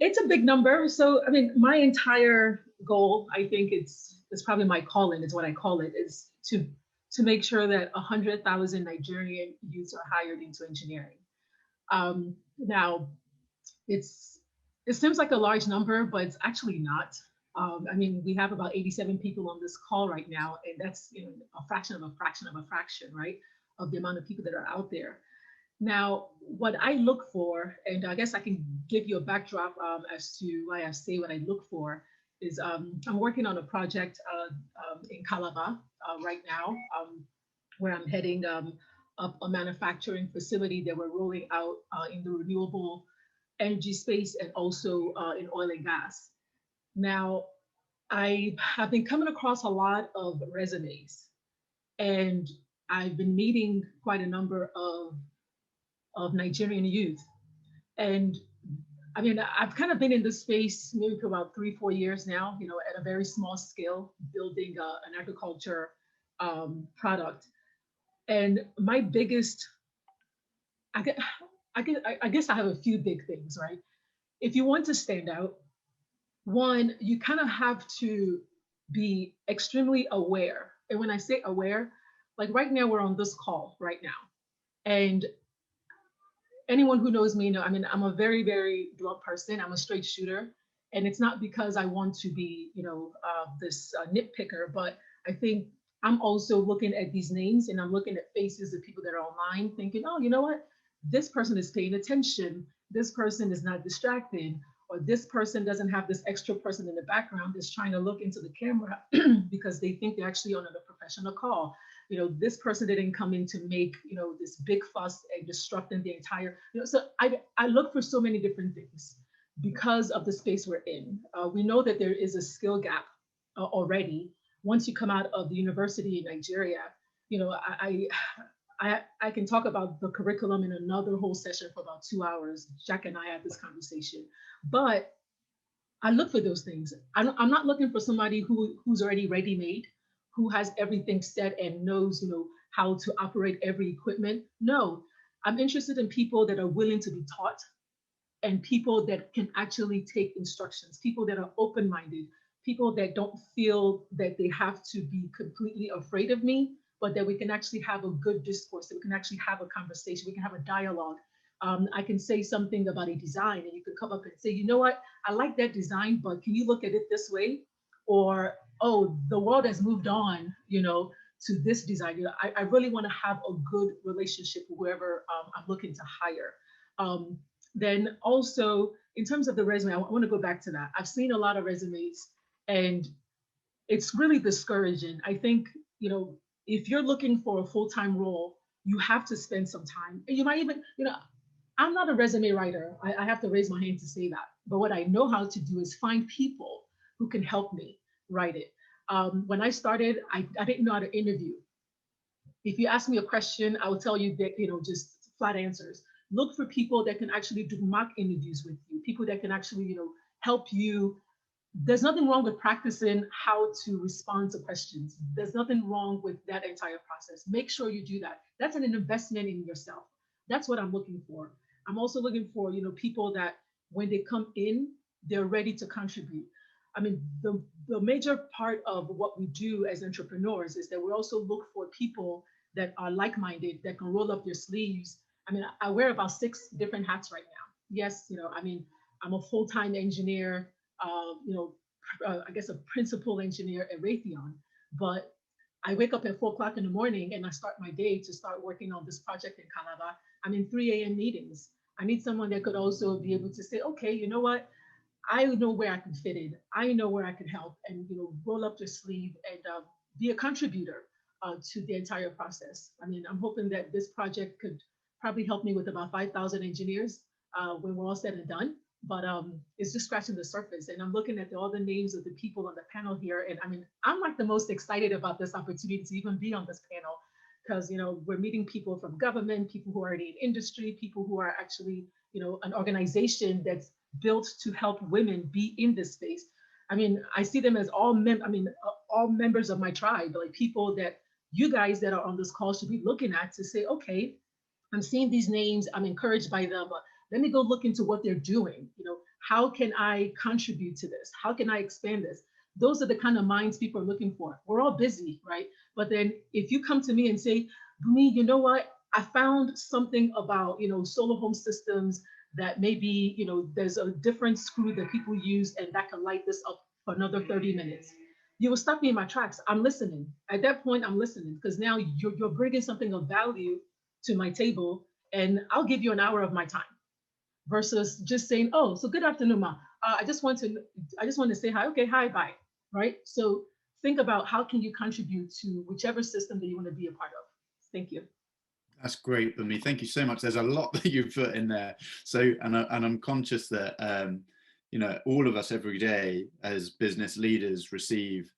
It's a big number. So I mean, my entire goal, I think it's probably my calling, is what I call it, is to make sure that 100,000 Nigerian youths are hired into engineering. Now, it seems like a large number, but it's actually not. I mean, we have about 87 people on this call right now, and that's, you know, a fraction of a fraction of a fraction, right, of the amount of people that are out there. Now, what I look for, and I guess I can give you a backdrop as to why I say what I look for, is I'm working on a project in Calabar right now, where I'm heading up a manufacturing facility that we're rolling out in the renewable energy space and also in oil and gas. Now, I have been coming across a lot of resumes, and I've been meeting quite a number of Nigerian youth. And I mean, I've kind of been in this space maybe for about 3-4 years now, you know, at a very small scale, building an agriculture product. And my biggest, I guess I have a few big things, right? If you want to stand out, one, you kind of have to be extremely aware. And when I say aware, like right now, we're on this call right now. And anyone who knows me, I mean, I'm a very, very blunt person. I'm a straight shooter. And it's not because I want to be, you know, this nitpicker, but I think I'm also looking at these names and I'm looking at faces of people that are online thinking, oh, you know what? This person is paying attention. This person is not distracted, or this person doesn't have this extra person in the background that's trying to look into the camera because they think they're actually on a professional call. You know, this person didn't come in to make, you know, this big fuss and disrupting the entire, you know, so I look for so many different things because of the space we're in. We know that there is a skill gap already. Once you come out of the university in Nigeria, you know, I can talk about the curriculum in another whole session for about 2 hours. Jack and I had this conversation, but I look for those things. I'm not looking for somebody who's already ready-made, who has everything set and knows, how to operate every equipment. No, I'm interested in people that are willing to be taught and people that can actually take instructions, people that are open-minded, people that don't feel that they have to be completely afraid of me, but that we can actually have a good discourse, that we can actually have a conversation, we can have a dialogue. I can say something about a design and you can come up and say, you know what, I like that design, but can you look at it this way? Or, oh, the world has moved on, to this design. I really want to have a good relationship with whoever I'm looking to hire. Then also, in terms of the resume, I want to go back to that. I've seen a lot of resumes and it's really discouraging. I think, if you're looking for a full-time role, you have to spend some time. And you might even, I'm not a resume writer. I have to raise my hand to say that. But what I know how to do is find people who can help me write it. When I started, I didn't know how to interview. If you ask me a question, I will tell you that, just flat answers. Look for people that can actually do mock interviews with you, people that can actually, help you. There's nothing wrong with practicing how to respond to questions. There's nothing wrong with that entire process. Make sure you do that. That's an investment in yourself. That's what I'm looking for. I'm also looking for, people that when they come in, they're ready to contribute. I mean, the major part of what we do as entrepreneurs is that we also look for people that are like-minded, that can roll up their sleeves. I mean, I wear about 6 different hats right now. Yes, I'm a full-time engineer, I guess a principal engineer at Raytheon, but I wake up at 4 o'clock in the morning and I start my day to start working on this project in Calabar. I'm in 3 a.m. meetings. I need someone that could also be able to say, okay, you know what? I know where I can fit in. I know where I can help and, roll up your sleeve and be a contributor to the entire process. I mean, I'm hoping that this project could probably help me with about 5,000 engineers when we're all said and done. But it's just scratching the surface. And I'm looking at all the names of the people on the panel here. And I mean, I'm like the most excited about this opportunity to even be on this panel because, we're meeting people from government, people who are in industry, people who are actually, an organization that's built to help women be in this space. I mean, I see them as all members of my tribe, like people that you guys that are on this call should be looking at to say, okay, I'm seeing these names, I'm encouraged by them. Let me go look into what they're doing. How can I contribute to this? How can I expand this? Those are the kind of minds people are looking for. We're all busy, right? But then if you come to me and say, Bumi, you know what? I found something about, solar home systems that maybe, there's a different screw that people use and that can light this up for another 30 minutes. You will stop me in my tracks. I'm listening. At that point, I'm listening because now you're bringing something of value to my table and I'll give you an hour of my time versus just saying, oh, so good afternoon, Ma. I just want to say hi. Okay, hi, bye, right? So think about how can you contribute to whichever system that you want to be a part of. Thank you. That's great, Bumi. Thank you so much. There's a lot that you've put in there. So, and I'm conscious that, all of us every day as business leaders receive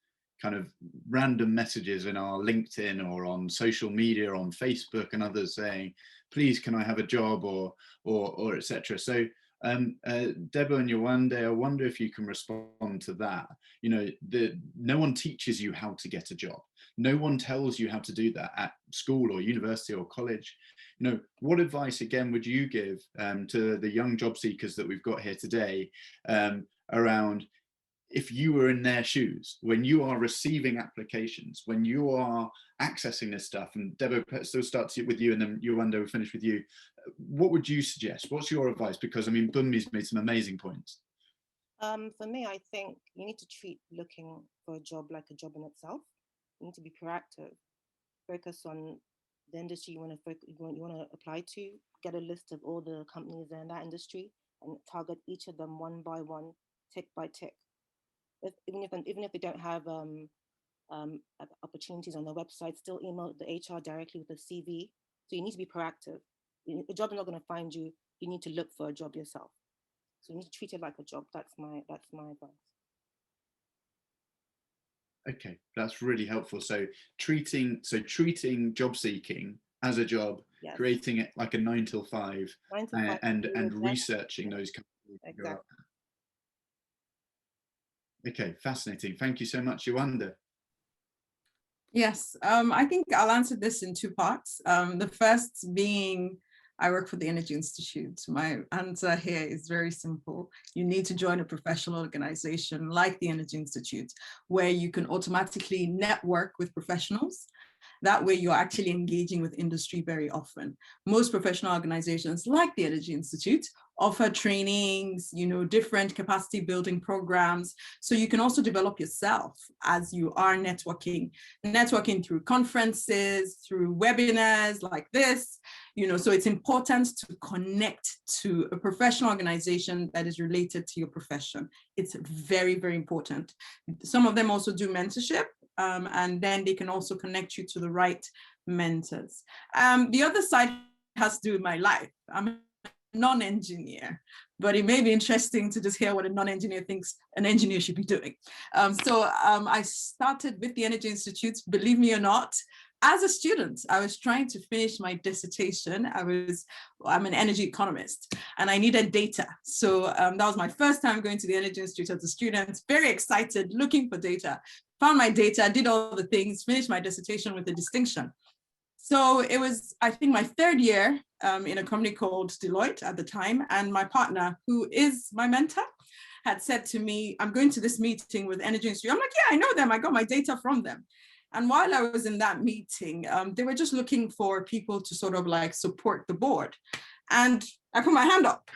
kind of random messages in our LinkedIn or on social media, on Facebook and others saying, please, can I have a job or etc. So Debo and Yewande, I wonder if you can respond to that. No one teaches you how to get a job. No one tells you how to do that at school or university or college. What advice again would you give to the young job seekers that we've got here today around if you were in their shoes, when you are receiving applications, when you are accessing this stuff, and Debo, so starts with you and then Yewande will finish with you, what would you suggest? What's your advice? Because I mean, Bumi's made some amazing points. For me, I think you need to treat looking for a job like a job in itself. You need to be proactive, focus on the industry you want to apply to, get a list of all the companies in that industry and target each of them one by one, tick by tick. Even if they don't have opportunities on their website, still email the HR directly with a CV. So you need to be proactive. A job is not going to find you. You need to look for a job yourself. So you need to treat it like a job. That's my advice. Okay, that's really helpful. So treating job seeking as a job, yes. Creating it like a 9 till 5, and researching those companies. Exactly. Okay, fascinating. Thank you so much, Yewande. Yes, I think I'll answer this in two parts. The first being, I work for the Energy Institute. My answer here is very simple. You need to join a professional organization like the Energy Institute, where you can automatically network with professionals. That way you're actually engaging with industry very often. Most professional organizations like the Energy Institute offer trainings, different capacity building programs. So you can also develop yourself as you are networking through conferences, through webinars like this, so it's important to connect to a professional organization that is related to your profession. It's very, very important. Some of them also do mentorship, and then they can also connect you to the right mentors. The other side has to do with my life. I'm a non-engineer, but it may be interesting to just hear what a non-engineer thinks an engineer should be doing. I started with the Energy Institute, believe me or not. As a student, I was trying to finish my dissertation. I'm an energy economist and I needed data. So that was my first time going to the Energy Institute as a student, very excited, looking for data, found my data, did all the things, finished my dissertation with a distinction. So it was, I think, my third year in a company called Deloitte at the time. And my partner, who is my mentor, had said to me, I'm going to this meeting with Energy Institute. I'm like, yeah, I know them. I got my data from them. And while I was in that meeting, they were just looking for people to sort of like support the board. And I put my hand up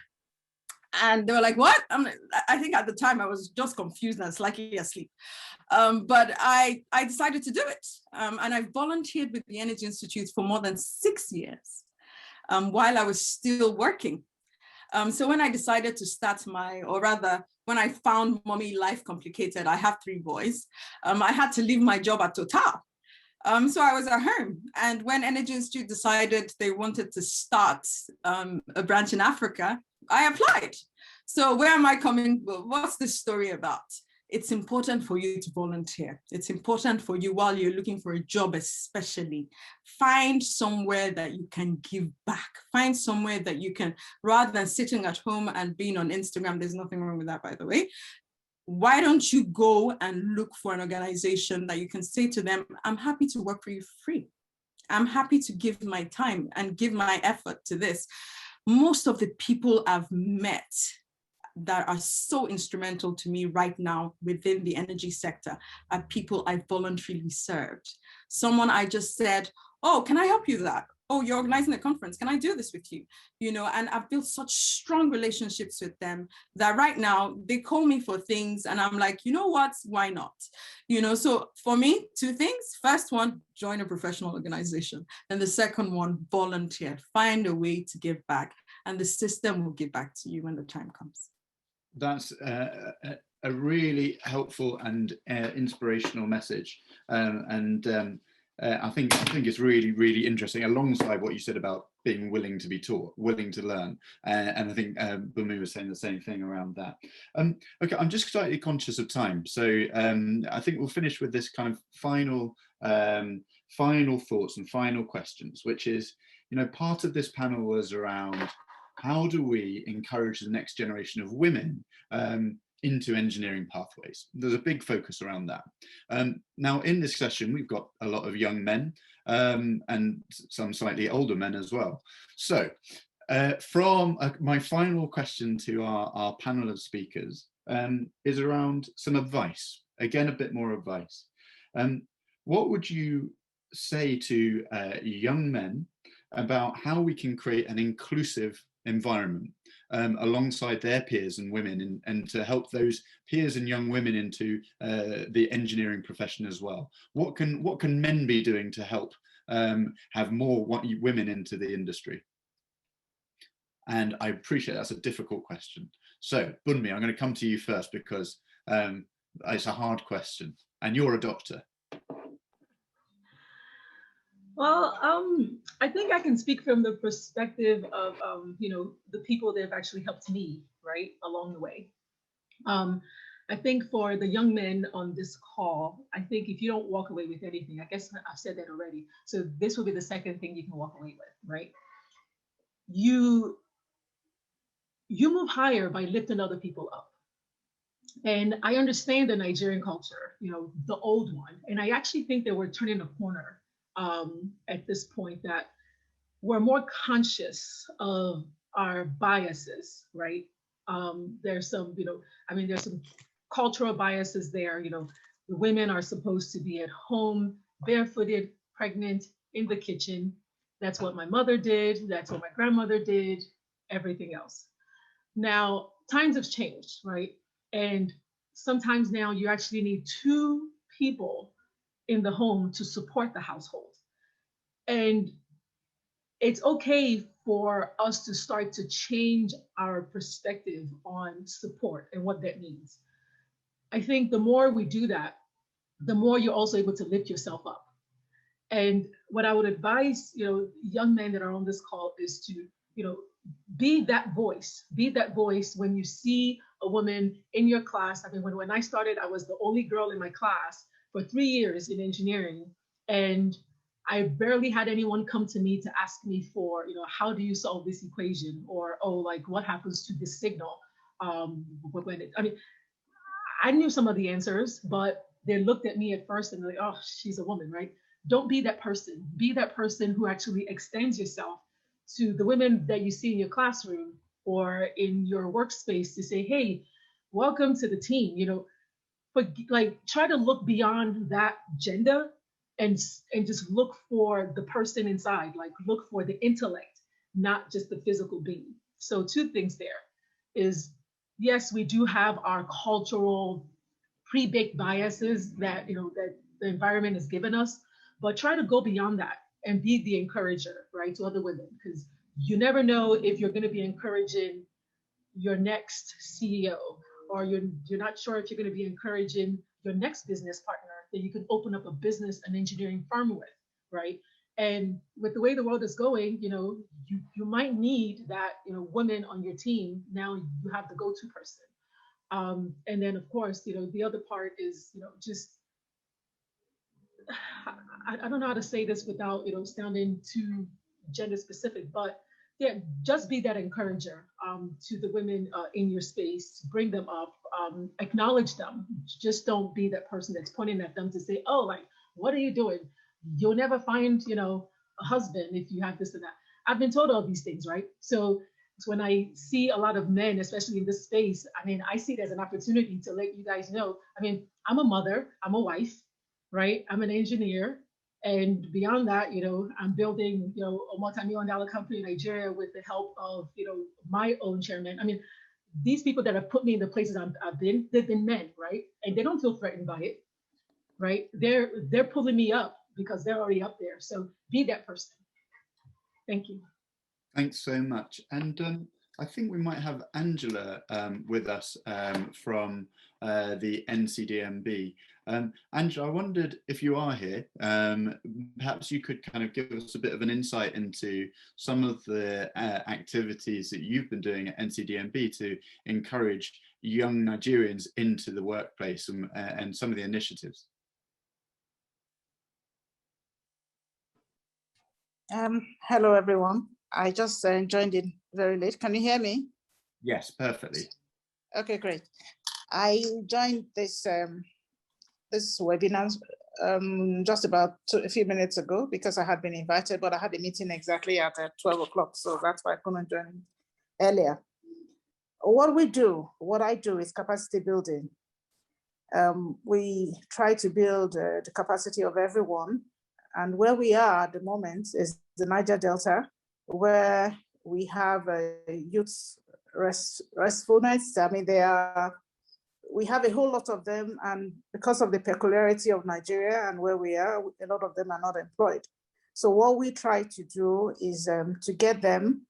and they were like, what? I think at the time I was just confused and slightly asleep. But I decided to do it. And I volunteered with the Energy Institute for more than 6 years while I was still working. So when I decided to start when I found mommy life complicated, I have 3 boys, I had to leave my job at Total. So I was at home. And when Energy Institute decided they wanted to start a branch in Africa, I applied. So where am I coming? What's this story about? It's important for you to volunteer. It's important for you while you're looking for a job, especially. Find somewhere that you can give back. Find somewhere that you can, rather than sitting at home and being on Instagram, there's nothing wrong with that, by the way. Why don't you go and look for an organization that you can say to them, I'm happy to work for you free. I'm happy to give my time and give my effort to this. Most of the people I've met that are so instrumental to me right now within the energy sector are people I voluntarily served. Someone I just said, oh, can I help you with that? Oh, you're organizing a conference. Can I do this with you? And I've built such strong relationships with them that right now they call me for things and I'm like, you know what? Why not? So for me, 2 things. First one, join a professional organization. And the second one, volunteer. Find a way to give back and the system will give back to you when the time comes. That's a really helpful and inspirational message, I think it's really, really interesting. Alongside what you said about being willing to be taught, willing to learn, and I think Bumi was saying the same thing around that. Okay, I'm just slightly conscious of time, so I think we'll finish with this kind of final thoughts and final questions, which is, part of this panel was around, how do we encourage the next generation of women into engineering pathways? There's a big focus around that. Now, in this session, we've got a lot of young men and some slightly older men as well. So from my final question to our panel of speakers is around some advice. Again, a bit more advice. What would you say to young men about how we can create an inclusive environment alongside their peers and women, and to help those peers and young women into the engineering profession as well? What can men be doing to help have more women into the industry? And I appreciate that's a difficult question. So Bunmi, I'm going to come to you first because it's a hard question and you're a doctor. Well, I think I can speak from the perspective of, the people that have actually helped me, right, along the way. I think for the young men on this call, I think if you don't walk away with anything, I guess I've said that already. So this will be the second thing you can walk away with, right? You move higher by lifting other people up. And I understand the Nigerian culture, you know, the old one. And I actually think that we're turning a corner at this point, that we're more conscious of our biases, right? There's some, you know, I mean, there's some cultural biases there. You know, the women are supposed to be at home, barefooted, pregnant, in the kitchen. That's what my mother did. That's what my grandmother did, everything else. Now, times have changed, right? And sometimes now you actually need two people in the home to support the household. And it's okay for us to start to change our perspective on support and what that means. I think the more we do that, the more you're also able to lift yourself up. And what I would advise, you know, young men that are on this call is to, you know, be that voice. Be that voice when you see a woman in your class. I mean, when I started, I was the only girl in my class for 3 years in engineering. And I barely had anyone come to me to ask me for, you know, how do you solve this equation? Or, oh, like what happens to this signal? I mean, I knew some of the answers, but they looked at me at first and they're like, oh, she's a woman, right? Don't be that person. Be that person who actually extends yourself to the women that you see in your classroom or in your workspace to say, hey, welcome to the team. You know, but like try to look beyond that gender and just look for the person inside, like look for the intellect, not just the physical being. So two things there is, yes, we do have our cultural pre-baked biases that, you know, that the environment has given us, but try to go beyond that and be the encourager, right, to other women, because you never know if you're going to be encouraging your next CEO, or you're not sure if you're going to be encouraging your next business partner that you can open up a business, an engineering firm with, right? And with the way the world is going, you know, you might need that, you know, woman on your team. Now you have the go-to person. And then of course, you know, the other part is, you know, just, I don't know how to say this without, you know, sounding too gender specific, but yeah, just be that encourager to the women in your space, bring them up, acknowledge them. Just don't be that person that's pointing at them to say, oh, like, what are you doing? You'll never find, you know, a husband if you have this and that. I've been told all these things, right? So when I see a lot of men, especially in this space, I mean, I see it as an opportunity to let you guys know, I mean, I'm a mother, I'm a wife, right? I'm an engineer. And beyond that, you know, I'm building, you know, a multi-million-dollar company in Nigeria with the help of, you know, my own chairman. I mean, these people that have put me in the places I've been, they've been men, right? And they don't feel threatened by it, right? They're pulling me up because they're already up there. So be that person. Thank you. Thanks so much. And I think we might have Angela with us from the NCDMB. Angela, I wondered if you are here, perhaps you could kind of give us a bit of an insight into some of the activities that you've been doing at NCDMB to encourage young Nigerians into the workplace and some of the initiatives. Hello, everyone. I just joined in very late. Can you hear me? Yes, perfectly. Okay, great. I joined this this webinar just about a few minutes ago because I had been invited, but I had a meeting exactly at 12 o'clock, so that's why I couldn't join earlier. What I do is capacity building. We try to build the capacity of everyone, and where we are at the moment is the Niger Delta, where we have youth restfulness. I mean, we have a whole lot of them, and because of the peculiarity of Nigeria and where we are, a lot of them are not employed. So what we try to do is to get them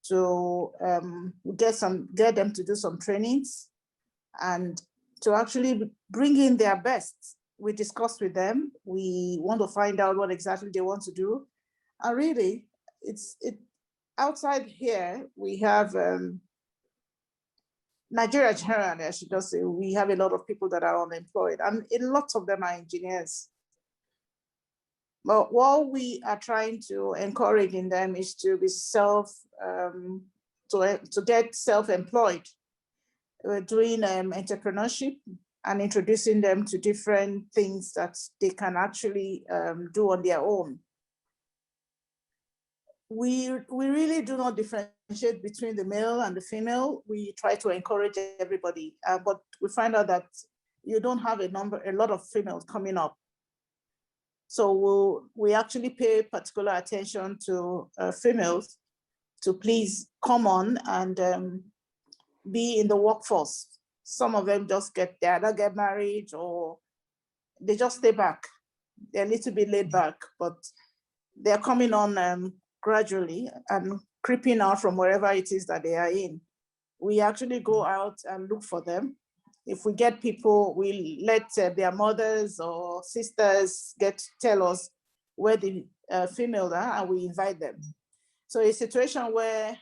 to get them to do some trainings and to actually bring in their best. We discuss with them. We want to find out what exactly they want to do. And really, outside here, we have Nigeria generally, I should just say, we have a lot of people that are unemployed, and a lot of them are engineers. But what we are trying to encourage in them is to be to get self-employed. We're doing entrepreneurship and introducing them to different things that they can actually do on their own. We really do not differentiate between the male and the female. We try to encourage everybody, but we find out that you don't have a lot of females coming up. So we actually pay particular attention to females to please come on and be in the workforce. Some of them just they either get married or they just stay back. They're a little bit laid back, but they're coming on gradually and creeping out from wherever it is that they are in. We actually go out and look for them. If we get people, we let their mothers or sisters tell us where the females are, and we invite them. So a situation where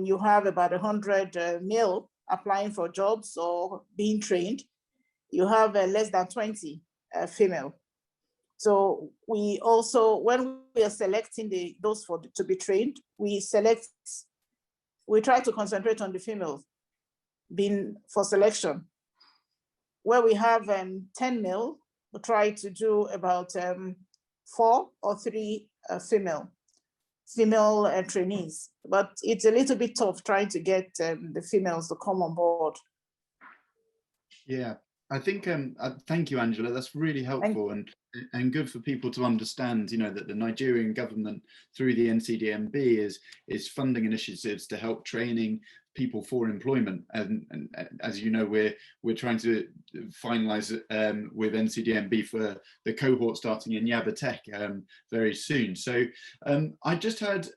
you have about 100 male applying for jobs or being trained, you have less than 20 female. So we also, when we are selecting those to be trained, we try to concentrate on the females being for selection. Where we have 10 male, we try to do about 4 or 3 female trainees. But it's a little bit tough trying to get the females to come on board. Yeah, I think, thank you, Angela. That's really helpful and good for people to understand, that the Nigerian government through the NCDMB is funding initiatives to help training people for employment. And as you know, we're trying to finalize with NCDMB for the cohort starting in Yabatech very soon. So I just heard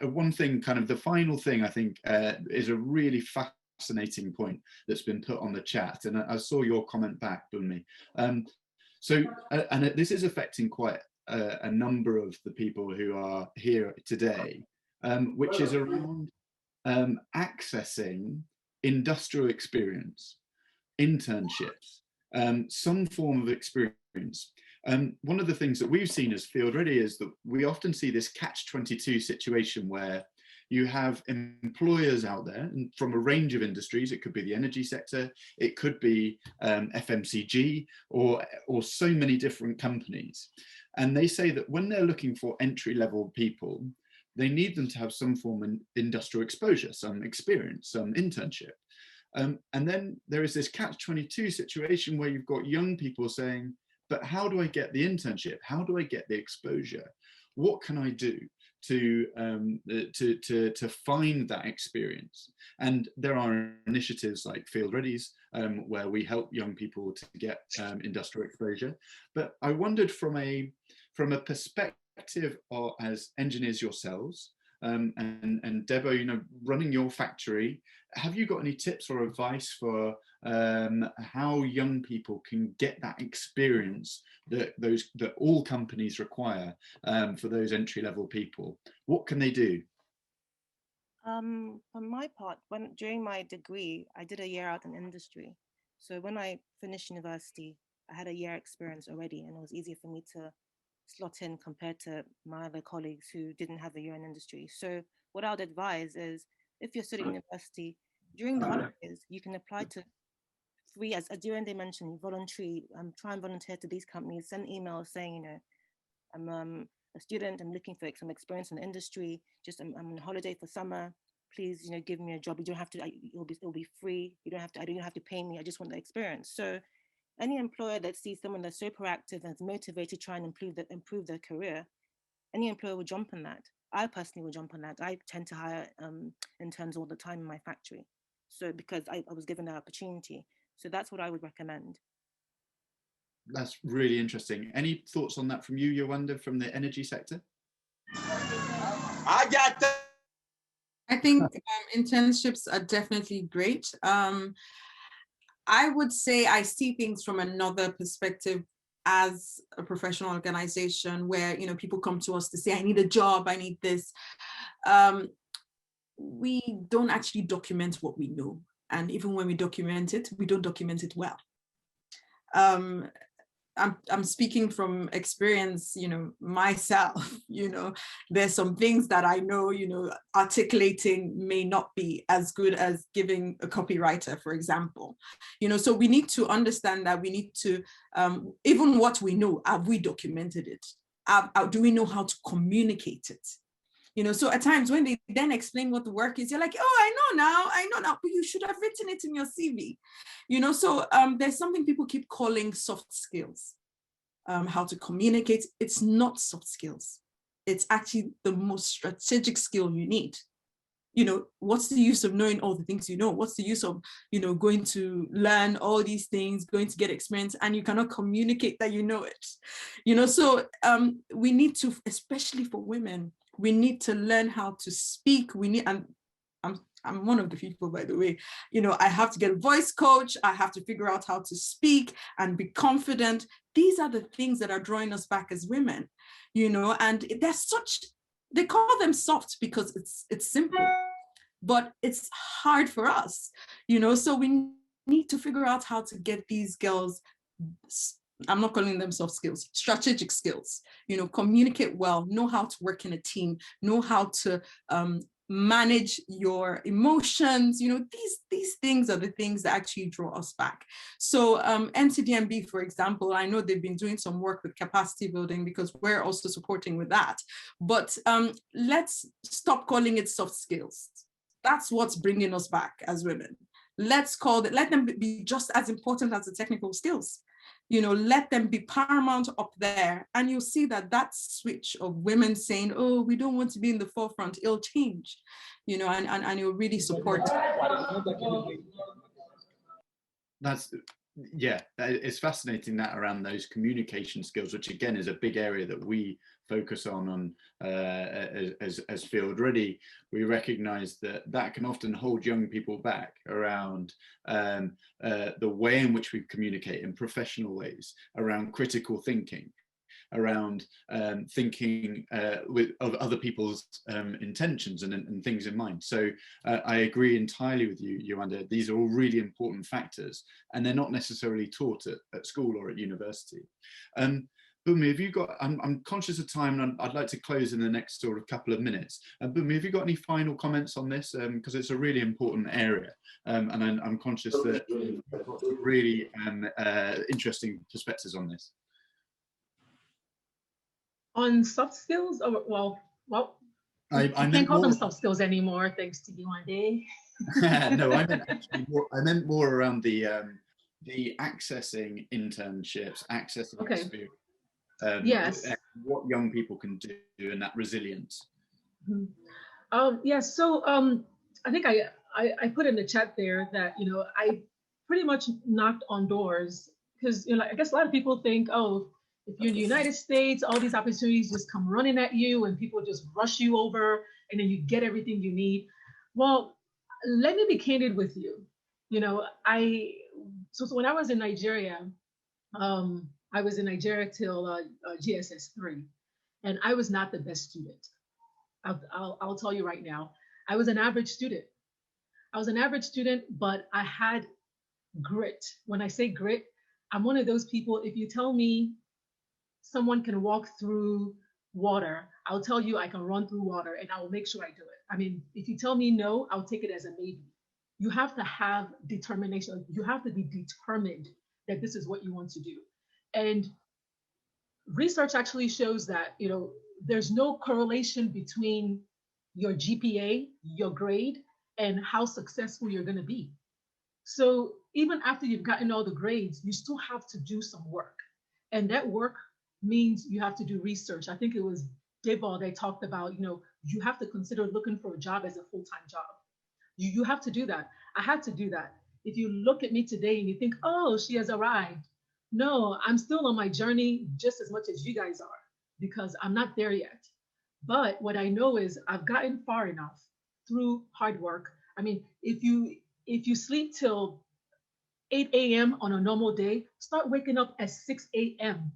one thing, kind of the final thing, I think is a really fascinating point that's been put on the chat, and I saw your comment back, Bumi. And this is affecting quite a number of the people who are here today, which is around accessing industrial experience, internships, some form of experience. One of the things that we've seen as Field Ready is that we often see this catch-22 situation where you have employers out there and from a range of industries. It could be the energy sector, it could be FMCG, or so many different companies. And they say that when they're looking for entry-level people, they need them to have some form of industrial exposure, some experience, some internship. And then there is this catch-22 situation where you've got young people saying, but how do I get the internship? How do I get the exposure? What can I do to find that experience? And there are initiatives like Field Readies where we help young people to get industrial exposure. But I wondered from a perspective as engineers yourselves, and Debo, running your factory, have you got any tips or advice for how young people can get that experience that all companies require for those entry-level people? What can they do? For my part, during my degree, I did a year out in industry. So when I finished university, I had a year experience already, and it was easier for me to slot in compared to my other colleagues who didn't have a year in industry. So what I would advise is, if you're studying university, during the holidays, you can apply to free, as Yewande mentioned, voluntary, try and volunteer to these companies, send emails saying, I'm a student, I'm looking for some experience in the industry, I'm on holiday for summer, please, give me a job. You don't have to, it'll be free. You don't have to pay me. I just want the experience. So any employer that sees someone that's so proactive and is motivated to try and improve their career, any employer will jump on that. I personally will jump on that. I tend to hire interns all the time in my factory. So because I was given that opportunity. So that's what I would recommend. That's really interesting. Any thoughts on that from you, Yewande, from the energy sector? I think internships are definitely great. I would say I see things from another perspective as a professional organization where, people come to us to say, I need a job, I need this. We don't actually document what we know. And even when we document it, we don't document it well. I'm speaking from experience, myself, there's some things that I know, articulating may not be as good as giving a copywriter, for example, so we need to understand that we need to, even what we know, have we documented it? Do we know how to communicate it? So at times when they then explain what the work is, you're like, oh, I know now, but you should have written it in your CV. So there's something people keep calling soft skills, how to communicate. It's not soft skills. It's actually the most strategic skill you need. What's the use of knowing all the things you know? What's the use of, going to learn all these things, going to get experience, and you cannot communicate that you know it? So we need to, especially for women, we need to learn how to speak. And I'm one of the people, by the way, I have to get a voice coach. I have to figure out how to speak and be confident. These are the things that are drawing us back as women, and they call them soft because it's simple, but it's hard for us, so we need to figure out how to get these girls, I'm not calling them soft skills, strategic skills, communicate well, know how to work in a team, know how to manage your emotions. These things are the things that actually draw us back. So NCDMB, for example, I know they've been doing some work with capacity building because we're also supporting with that. But let's stop calling it soft skills. That's what's bringing us back as women. Let them be just as important as the technical skills. Let them be paramount up there, and you'll see that switch of women saying, oh, we don't want to be in the forefront, it'll change, and it'll really support. It's fascinating that around those communication skills, which again is a big area that we focus on as Field Ready. We recognize that can often hold young people back around the way in which we communicate in professional ways, around critical thinking, around thinking of other people's intentions and things in mind. So I agree entirely with you, Yewande. These are all really important factors, and they're not necessarily taught at school or at university. Bumi, have you got, I'm conscious of time and I'd like to close in the next sort of couple of minutes. Bumi, have you got any final comments on this? Because it's a really important area, and I'm conscious that you've got really interesting perspectives on this. On soft skills, I can't call them soft skills anymore, thanks to Yewande. No, I meant more around the accessing internships, accessing experience. Yes. What young people can do and that resilience. Yes. So I think I put in the chat there that I pretty much knocked on doors because I guess a lot of people think, oh, if you're in the United States, all these opportunities just come running at you and people just rush you over and then you get everything you need. Well, let me be candid with you. So when I was in Nigeria, I was in Nigeria till GSS 3, and I was not the best student. I'll tell you right now, I was an average student. But I had grit. When I say grit, I'm one of those people, if you tell me someone can walk through water, I'll tell you I can run through water and I will make sure I do it. I mean, if you tell me no, I'll take it as a maybe. You have to have determination. You have to be determined that this is what you want to do. And research actually shows that, there's no correlation between your GPA, your grade, and how successful you're going to be. So even after you've gotten all the grades, you still have to do some work. And that work means you have to do research. I think it was Debo that talked about, you have to consider looking for a job as a full-time job. You have to do that. I had to do that. If you look at me today and you think, oh, she has arrived. No, I'm still on my journey just as much as you guys are because I'm not there yet. But what I know is I've gotten far enough through hard work. I mean, if you sleep till 8 a.m. on a normal day, start waking up at 6 a.m.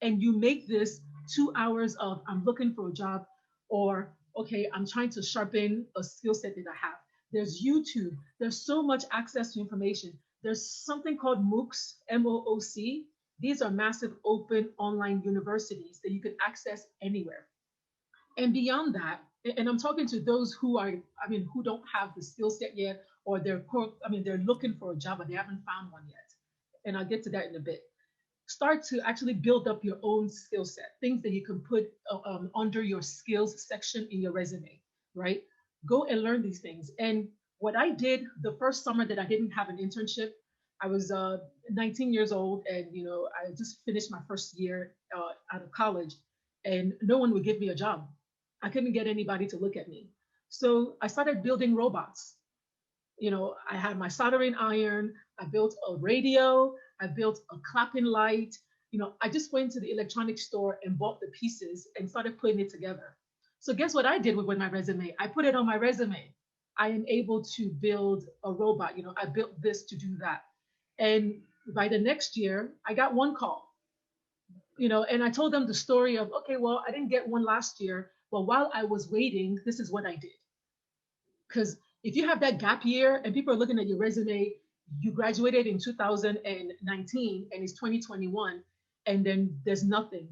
and you make this 2 hours of I'm looking for a job, or okay, I'm trying to sharpen a skill set that I have. There's YouTube. There's so much access to information. There's something called MOOCs, MOOC, These are massive open online universities that you can access anywhere. And beyond that, and I'm talking to those who are, I mean, who don't have the skill set yet, or they're looking for a job but they haven't found one yet. And I'll get to that in a bit. Start to actually build up your own skill set, things that you can put under your skills section in your resume, right? Go and learn these things. And what I did the first summer that I didn't have an internship, I was 19 years old, and I just finished my first year out of college, and no one would give me a job. I couldn't get anybody to look at me. So I started building robots. I had my soldering iron, I built a radio, I built a clapping light. I just went to the electronics store and bought the pieces and started putting it together. So guess what I did with my resume? I put it on my resume. I am able to build a robot. I built this to do that. And by the next year, I got one call, and I told them the story of, okay, well, I didn't get one last year, but while I was waiting, this is what I did. Because if you have that gap year and people are looking at your resume, you graduated in 2019 and it's 2021, and then there's nothing.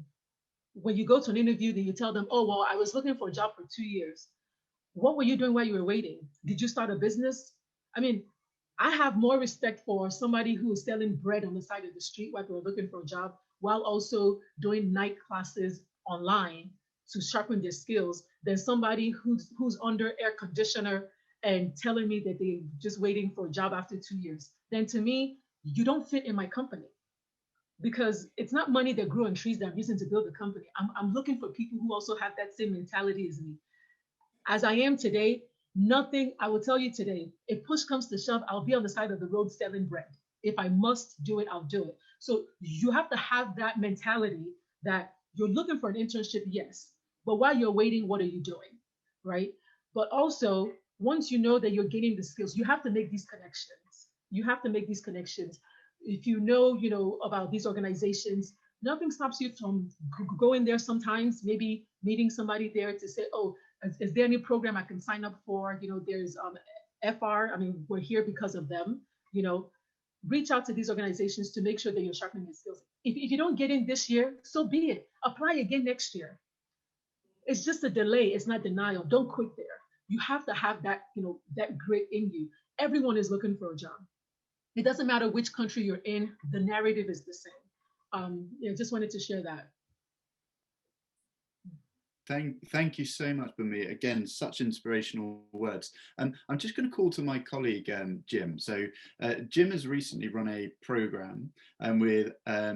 When you go to an interview, then you tell them, oh, well, I was looking for a job for 2 years. What were you doing while you were waiting? Did you start a business? I mean, I have more respect for somebody who is selling bread on the side of the street while they're looking for a job, while also doing night classes online to sharpen their skills, than somebody who's under air conditioner and telling me that they're just waiting for a job after 2 years. Then to me, you don't fit in my company, because it's not money that grew on trees that I'm using to build a company. I'm looking for people who also have that same mentality as me. As I am today, nothing, I will tell you today, if push comes to shove, I'll be on the side of the road selling bread. If I must do it, I'll do it. So you have to have that mentality that you're looking for an internship, yes, but while you're waiting, what are you doing, right? But also, once you know that you're gaining the skills, you have to make these connections. You have to make these connections. If you know about these organizations, nothing stops you from going there sometimes, maybe meeting somebody there to say, oh, is there any program I can sign up for? There's FR, I mean, we're here because of them. Reach out to these organizations to make sure that you're sharpening your skills. If you don't get in this year, so be it. Apply again next year. It's just a delay, it's not denial. Don't quit there. You have to have that, that grit in you. Everyone is looking for a job. It doesn't matter which country you're in, the narrative is the same. Just wanted to share that. Thank you so much, Bumi. Again, such inspirational words. I'm just going to call to my colleague, Jim. So Jim has recently run a program with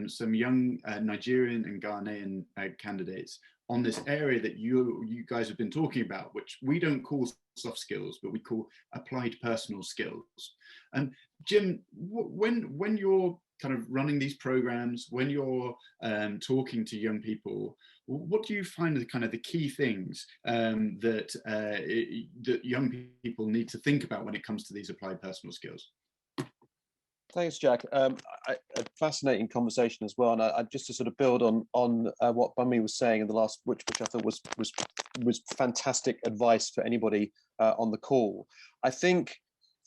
some young Nigerian and Ghanaian candidates on this area that you guys have been talking about, which we don't call soft skills, but we call applied personal skills. And Jim, when you're kind of running these programs, when you're talking to young people, what do you find are kind of the key things that young people need to think about when it comes to these applied personal skills? Thanks, Jack. A fascinating conversation as well, and I just to sort of build on what Bumi was saying in the last, which I thought was fantastic advice for anybody on the call. I think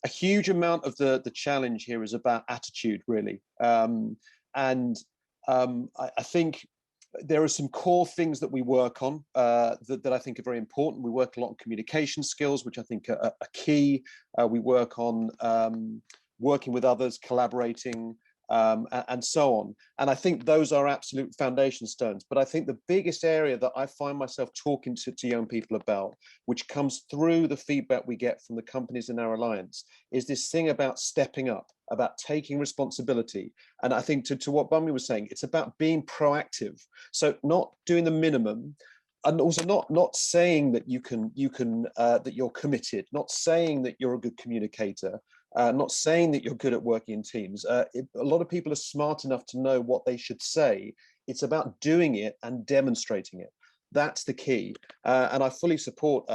a huge amount of the challenge here is about attitude, really, and I think there are some core things that we work on that I think are very important. We work a lot on communication skills, which I think are key. We work on working with others, collaborating, and so on. And I think those are absolute foundation stones. But I think the biggest area that I find myself talking to young people about, which comes through the feedback we get from the companies in our alliance, is this thing about stepping up, about taking responsibility. And I think to what Bumi was saying, it's about being proactive. So not doing the minimum, and also not saying that you can that you're committed, not saying that you're a good communicator, not saying that you're good at working in teams. A lot of people are smart enough to know what they should say. It's about doing it and demonstrating it. That's the key. And I fully support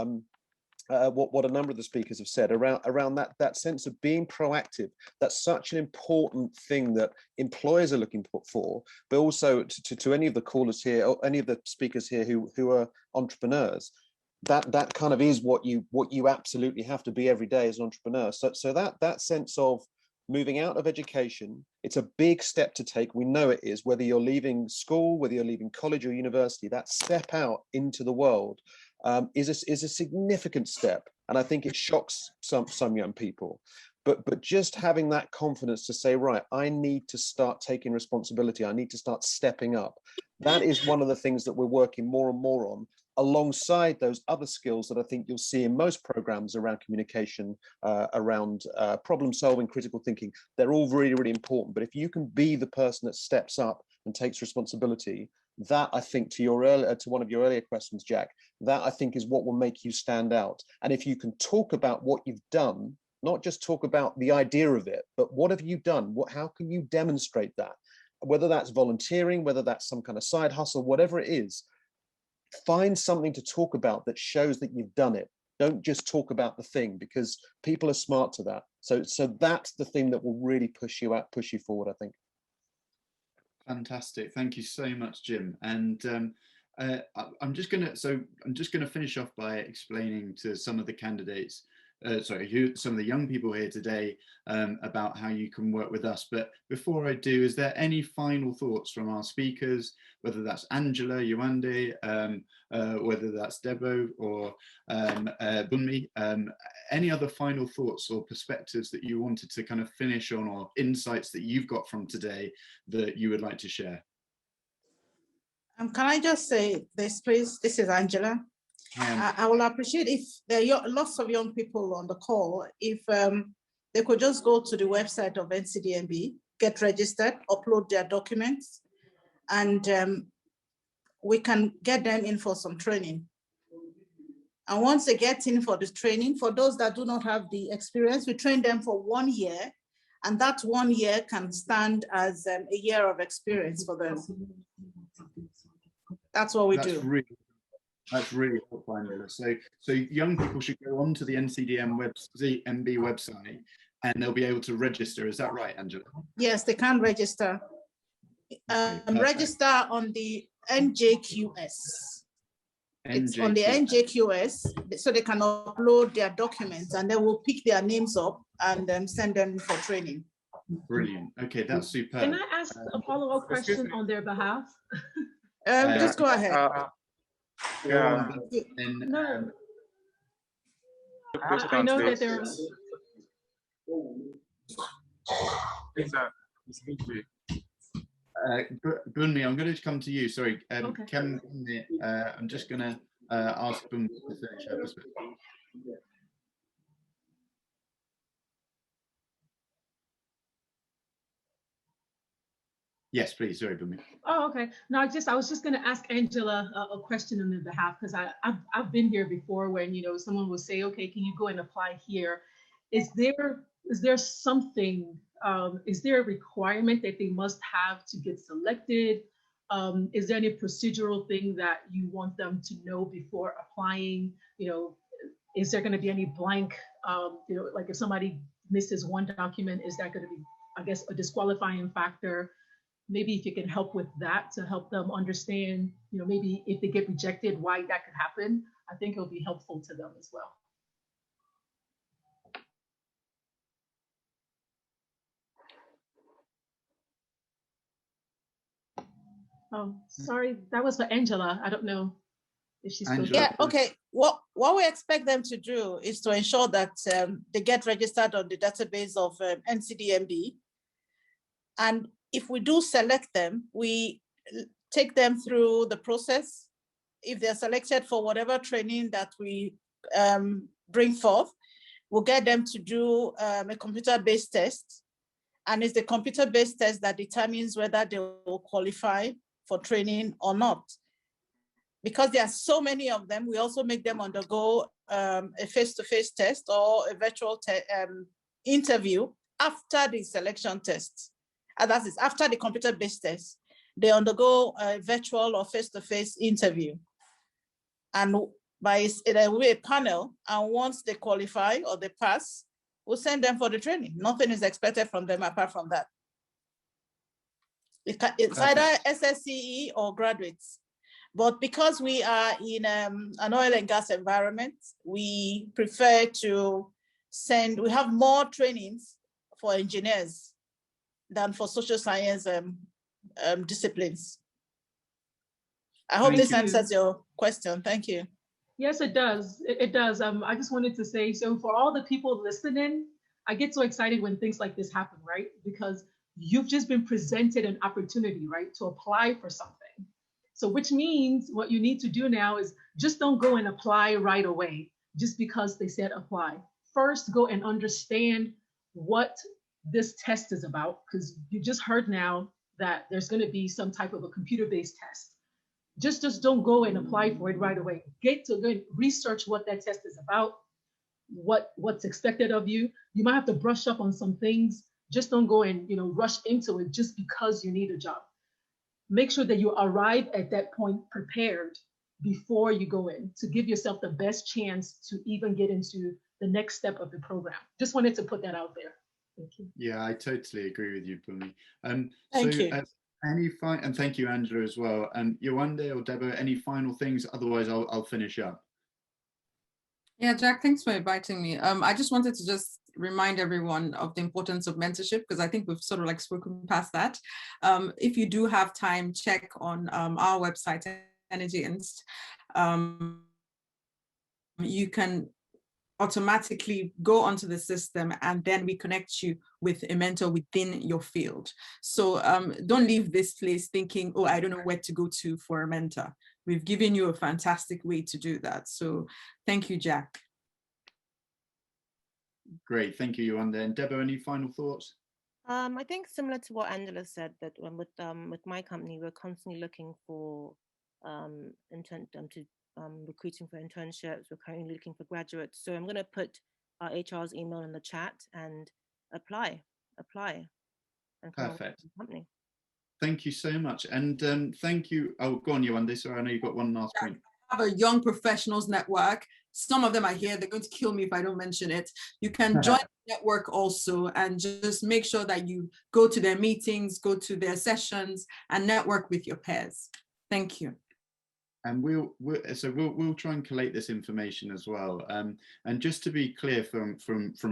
what a number of the speakers have said around that sense of being proactive. That's such an important thing that employers are looking for, but also to any of the callers here, or any of the speakers here who are entrepreneurs. That kind of is what you absolutely have to be every day as an entrepreneur. So that sense of moving out of education. It's a big step to take. We know it is, whether you're leaving school, whether you're leaving college or university, that step out into the world is a significant step. And I think it shocks some young people. But just having that confidence to say, right, I need to start taking responsibility. I need to start stepping up. That is one of the things that we're working more and more on, alongside those other skills that I think you'll see in most programs around communication, around problem solving, critical thinking. They're all really, really important. But if you can be the person that steps up and takes responsibility, that, I think, to one of your earlier questions, Jack, that I think is what will make you stand out. And if you can talk about what you've done, not just talk about the idea of it, but what have you done? How can you demonstrate that? Whether that's volunteering, whether that's some kind of side hustle, whatever it is, find something to talk about that shows that you've done it. Don't just talk about the thing, because people are smart to that. So that's the thing that will really push you forward, I think. Fantastic. Thank you so much, Jim. And I'm just gonna finish off by explaining to some of the candidates, some of the young people here today, about how you can work with us. But before I do, is there any final thoughts from our speakers, whether that's Angela, Yewande, whether that's Debo or Bumi, any other final thoughts or perspectives that you wanted to kind of finish on, or insights that you've got from today that you would like to share? Can I just say this, please? This is Angela. I will appreciate if there are lots of young people on the call, if they could just go to the website of NCDMB, get registered, upload their documents, and we can get them in for some training. And once they get in for the training, for those that do not have the experience, we train them for 1 year, and that 1 year can stand as a year of experience for them. That's what we do. That's really helpful, Angela. So young people should go onto the NCDMB website and they'll be able to register. Is that right, Angela? Yes, they can register. Register on the NJQS. It's on the NJQS, so they can upload their documents, and then we'll pick their names up and send them for training. Brilliant. Okay, that's superb. Can I ask a follow-up question on their behalf? Just go ahead. Yeah. No. I know that there are. Bumi, I'm going to come to you. Sorry, Okay. I'm just going to ask Bumi to finish her perspective. Yes, please. Sorry, Bumi. Oh, okay. No, I was just going to ask Angela a question on their behalf, because I've been here before when, someone will say, okay, can you go and apply here? Is there something, is there a requirement that they must have to get selected? Is there any procedural thing that you want them to know before applying? Is there going to be any blank, like if somebody misses one document, is that going to be, I guess, a disqualifying factor? Maybe if you can help with that to help them understand, maybe if they get rejected, why that could happen, I think it'll be helpful to them as well. Oh, sorry, that was for Angela. I don't know if she's still. Yeah, okay. What we expect them to do is to ensure that they get registered on the database of NCDMB. And if we do select them, we take them through the process. If they're selected for whatever training that we bring forth, we'll get them to do a computer-based test. And it's the computer-based test that determines whether they will qualify for training or not. Because there are so many of them, we also make them undergo a face-to-face test or a virtual interview after the selection test. And that is after the computer-based test, they undergo a virtual or face-to-face interview. And there will be a panel, and once they qualify or they pass, we'll send them for the training. Nothing is expected from them apart from that. It's either SSCE or graduates. But because we are in an oil and gas environment, we prefer to we have more trainings for engineers than for social science disciplines. I hope this answers your question. Thank you. Yes, it does. It does. I just wanted to say, so for all the people listening, I get so excited when things like this happen, right? Because you've just been presented an opportunity, right, to apply for something. So which means what you need to do now is just don't go and apply right away just because they said apply. First, go and understand what this test is about, because you just heard now that there's going to be some type of a computer-based test. Just don't go and apply for it right away. Get to go and research what that test is about, what's expected of you. You might have to brush up on some things. Just don't go and rush into it just because you need a job. Make sure that you arrive at that point prepared before you go in, to give yourself the best chance to even get into the next step of the program. Just wanted to put that out there. Thank you. Yeah, I totally agree with you, Bumi. Thank you. And thank you, Angela, as well. Yewande or Debo, any final things? Otherwise, I'll finish up. Yeah, Jack, thanks for inviting me. I just wanted to just remind everyone of the importance of mentorship, because I think we've sort of like spoken past that. If you do have time, check on our website, Energy Inst. You can automatically go onto the system, and then we connect you with a mentor within your field. So don't leave this place thinking, oh, I don't know where to go to for a mentor. We've given you a fantastic way to do that. So thank you, Jack. Great, thank you, Yewande. And Debo, any final thoughts? I think similar to what Angela said, that with my company, we're constantly looking for recruiting for internships. We're currently looking for graduates. So I'm going to put our HR's email in the chat and apply. And perfect. Company. Thank you so much. And thank you. Oh, go on, Yewande. Sorry, I know you've got one last point. I have a young professionals network. Some of them are here. They're going to kill me if I don't mention it. You can join the network also, and just make sure that you go to their meetings, go to their sessions, and network with your peers. Thank you. And we'll try and collate this information as well. And just to be clear from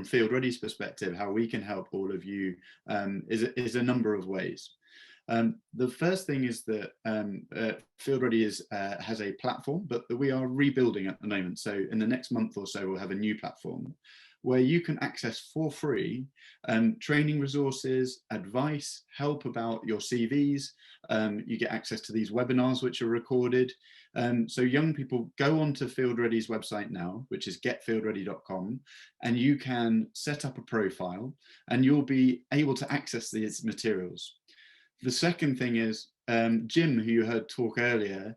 Field Ready's perspective, how we can help all of you is a number of ways. The first thing is that Field Ready has a platform, but that we are rebuilding at the moment. So in the next month or so, we'll have a new platform where you can access for free training resources, advice, help about your CVs. You get access to these webinars which are recorded. So young people, go onto Field Ready's website now, which is getfieldready.com, and you can set up a profile and you'll be able to access these materials. The second thing is Jim, who you heard talk earlier,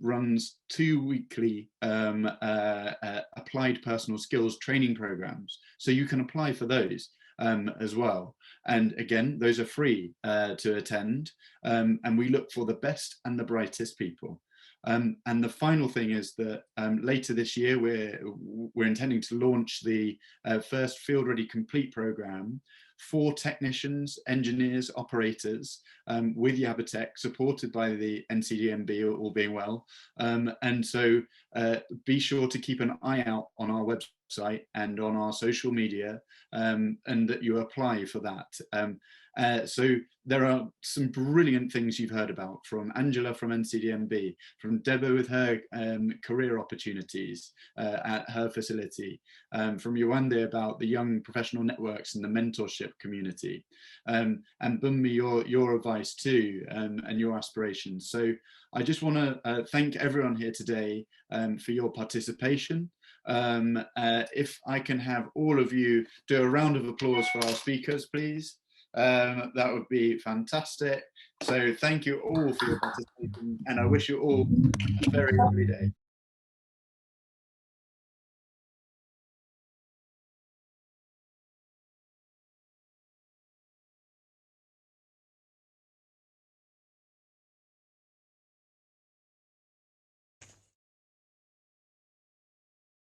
runs 2 weekly applied personal skills training programs. So you can apply for those as well. And again, those are free to attend. And we look for the best and the brightest people. And the final thing is that later this year, we're intending to launch the first Field Ready Complete program for technicians, engineers, operators with Yabotech, supported by the NCDMB, all being well. And so be sure to keep an eye out on our website and on our social media, and that you apply for that. So there are some brilliant things you've heard about from Angela from NCDMB, from Debo with her career opportunities at her facility, from Yewande about the young professional networks and the mentorship community, and Bumi, your advice too, and your aspirations. So I just want to thank everyone here today for your participation. If I can have all of you do a round of applause for our speakers, please. That would be fantastic. So thank you all for your participation, and I wish you all a very lovely day.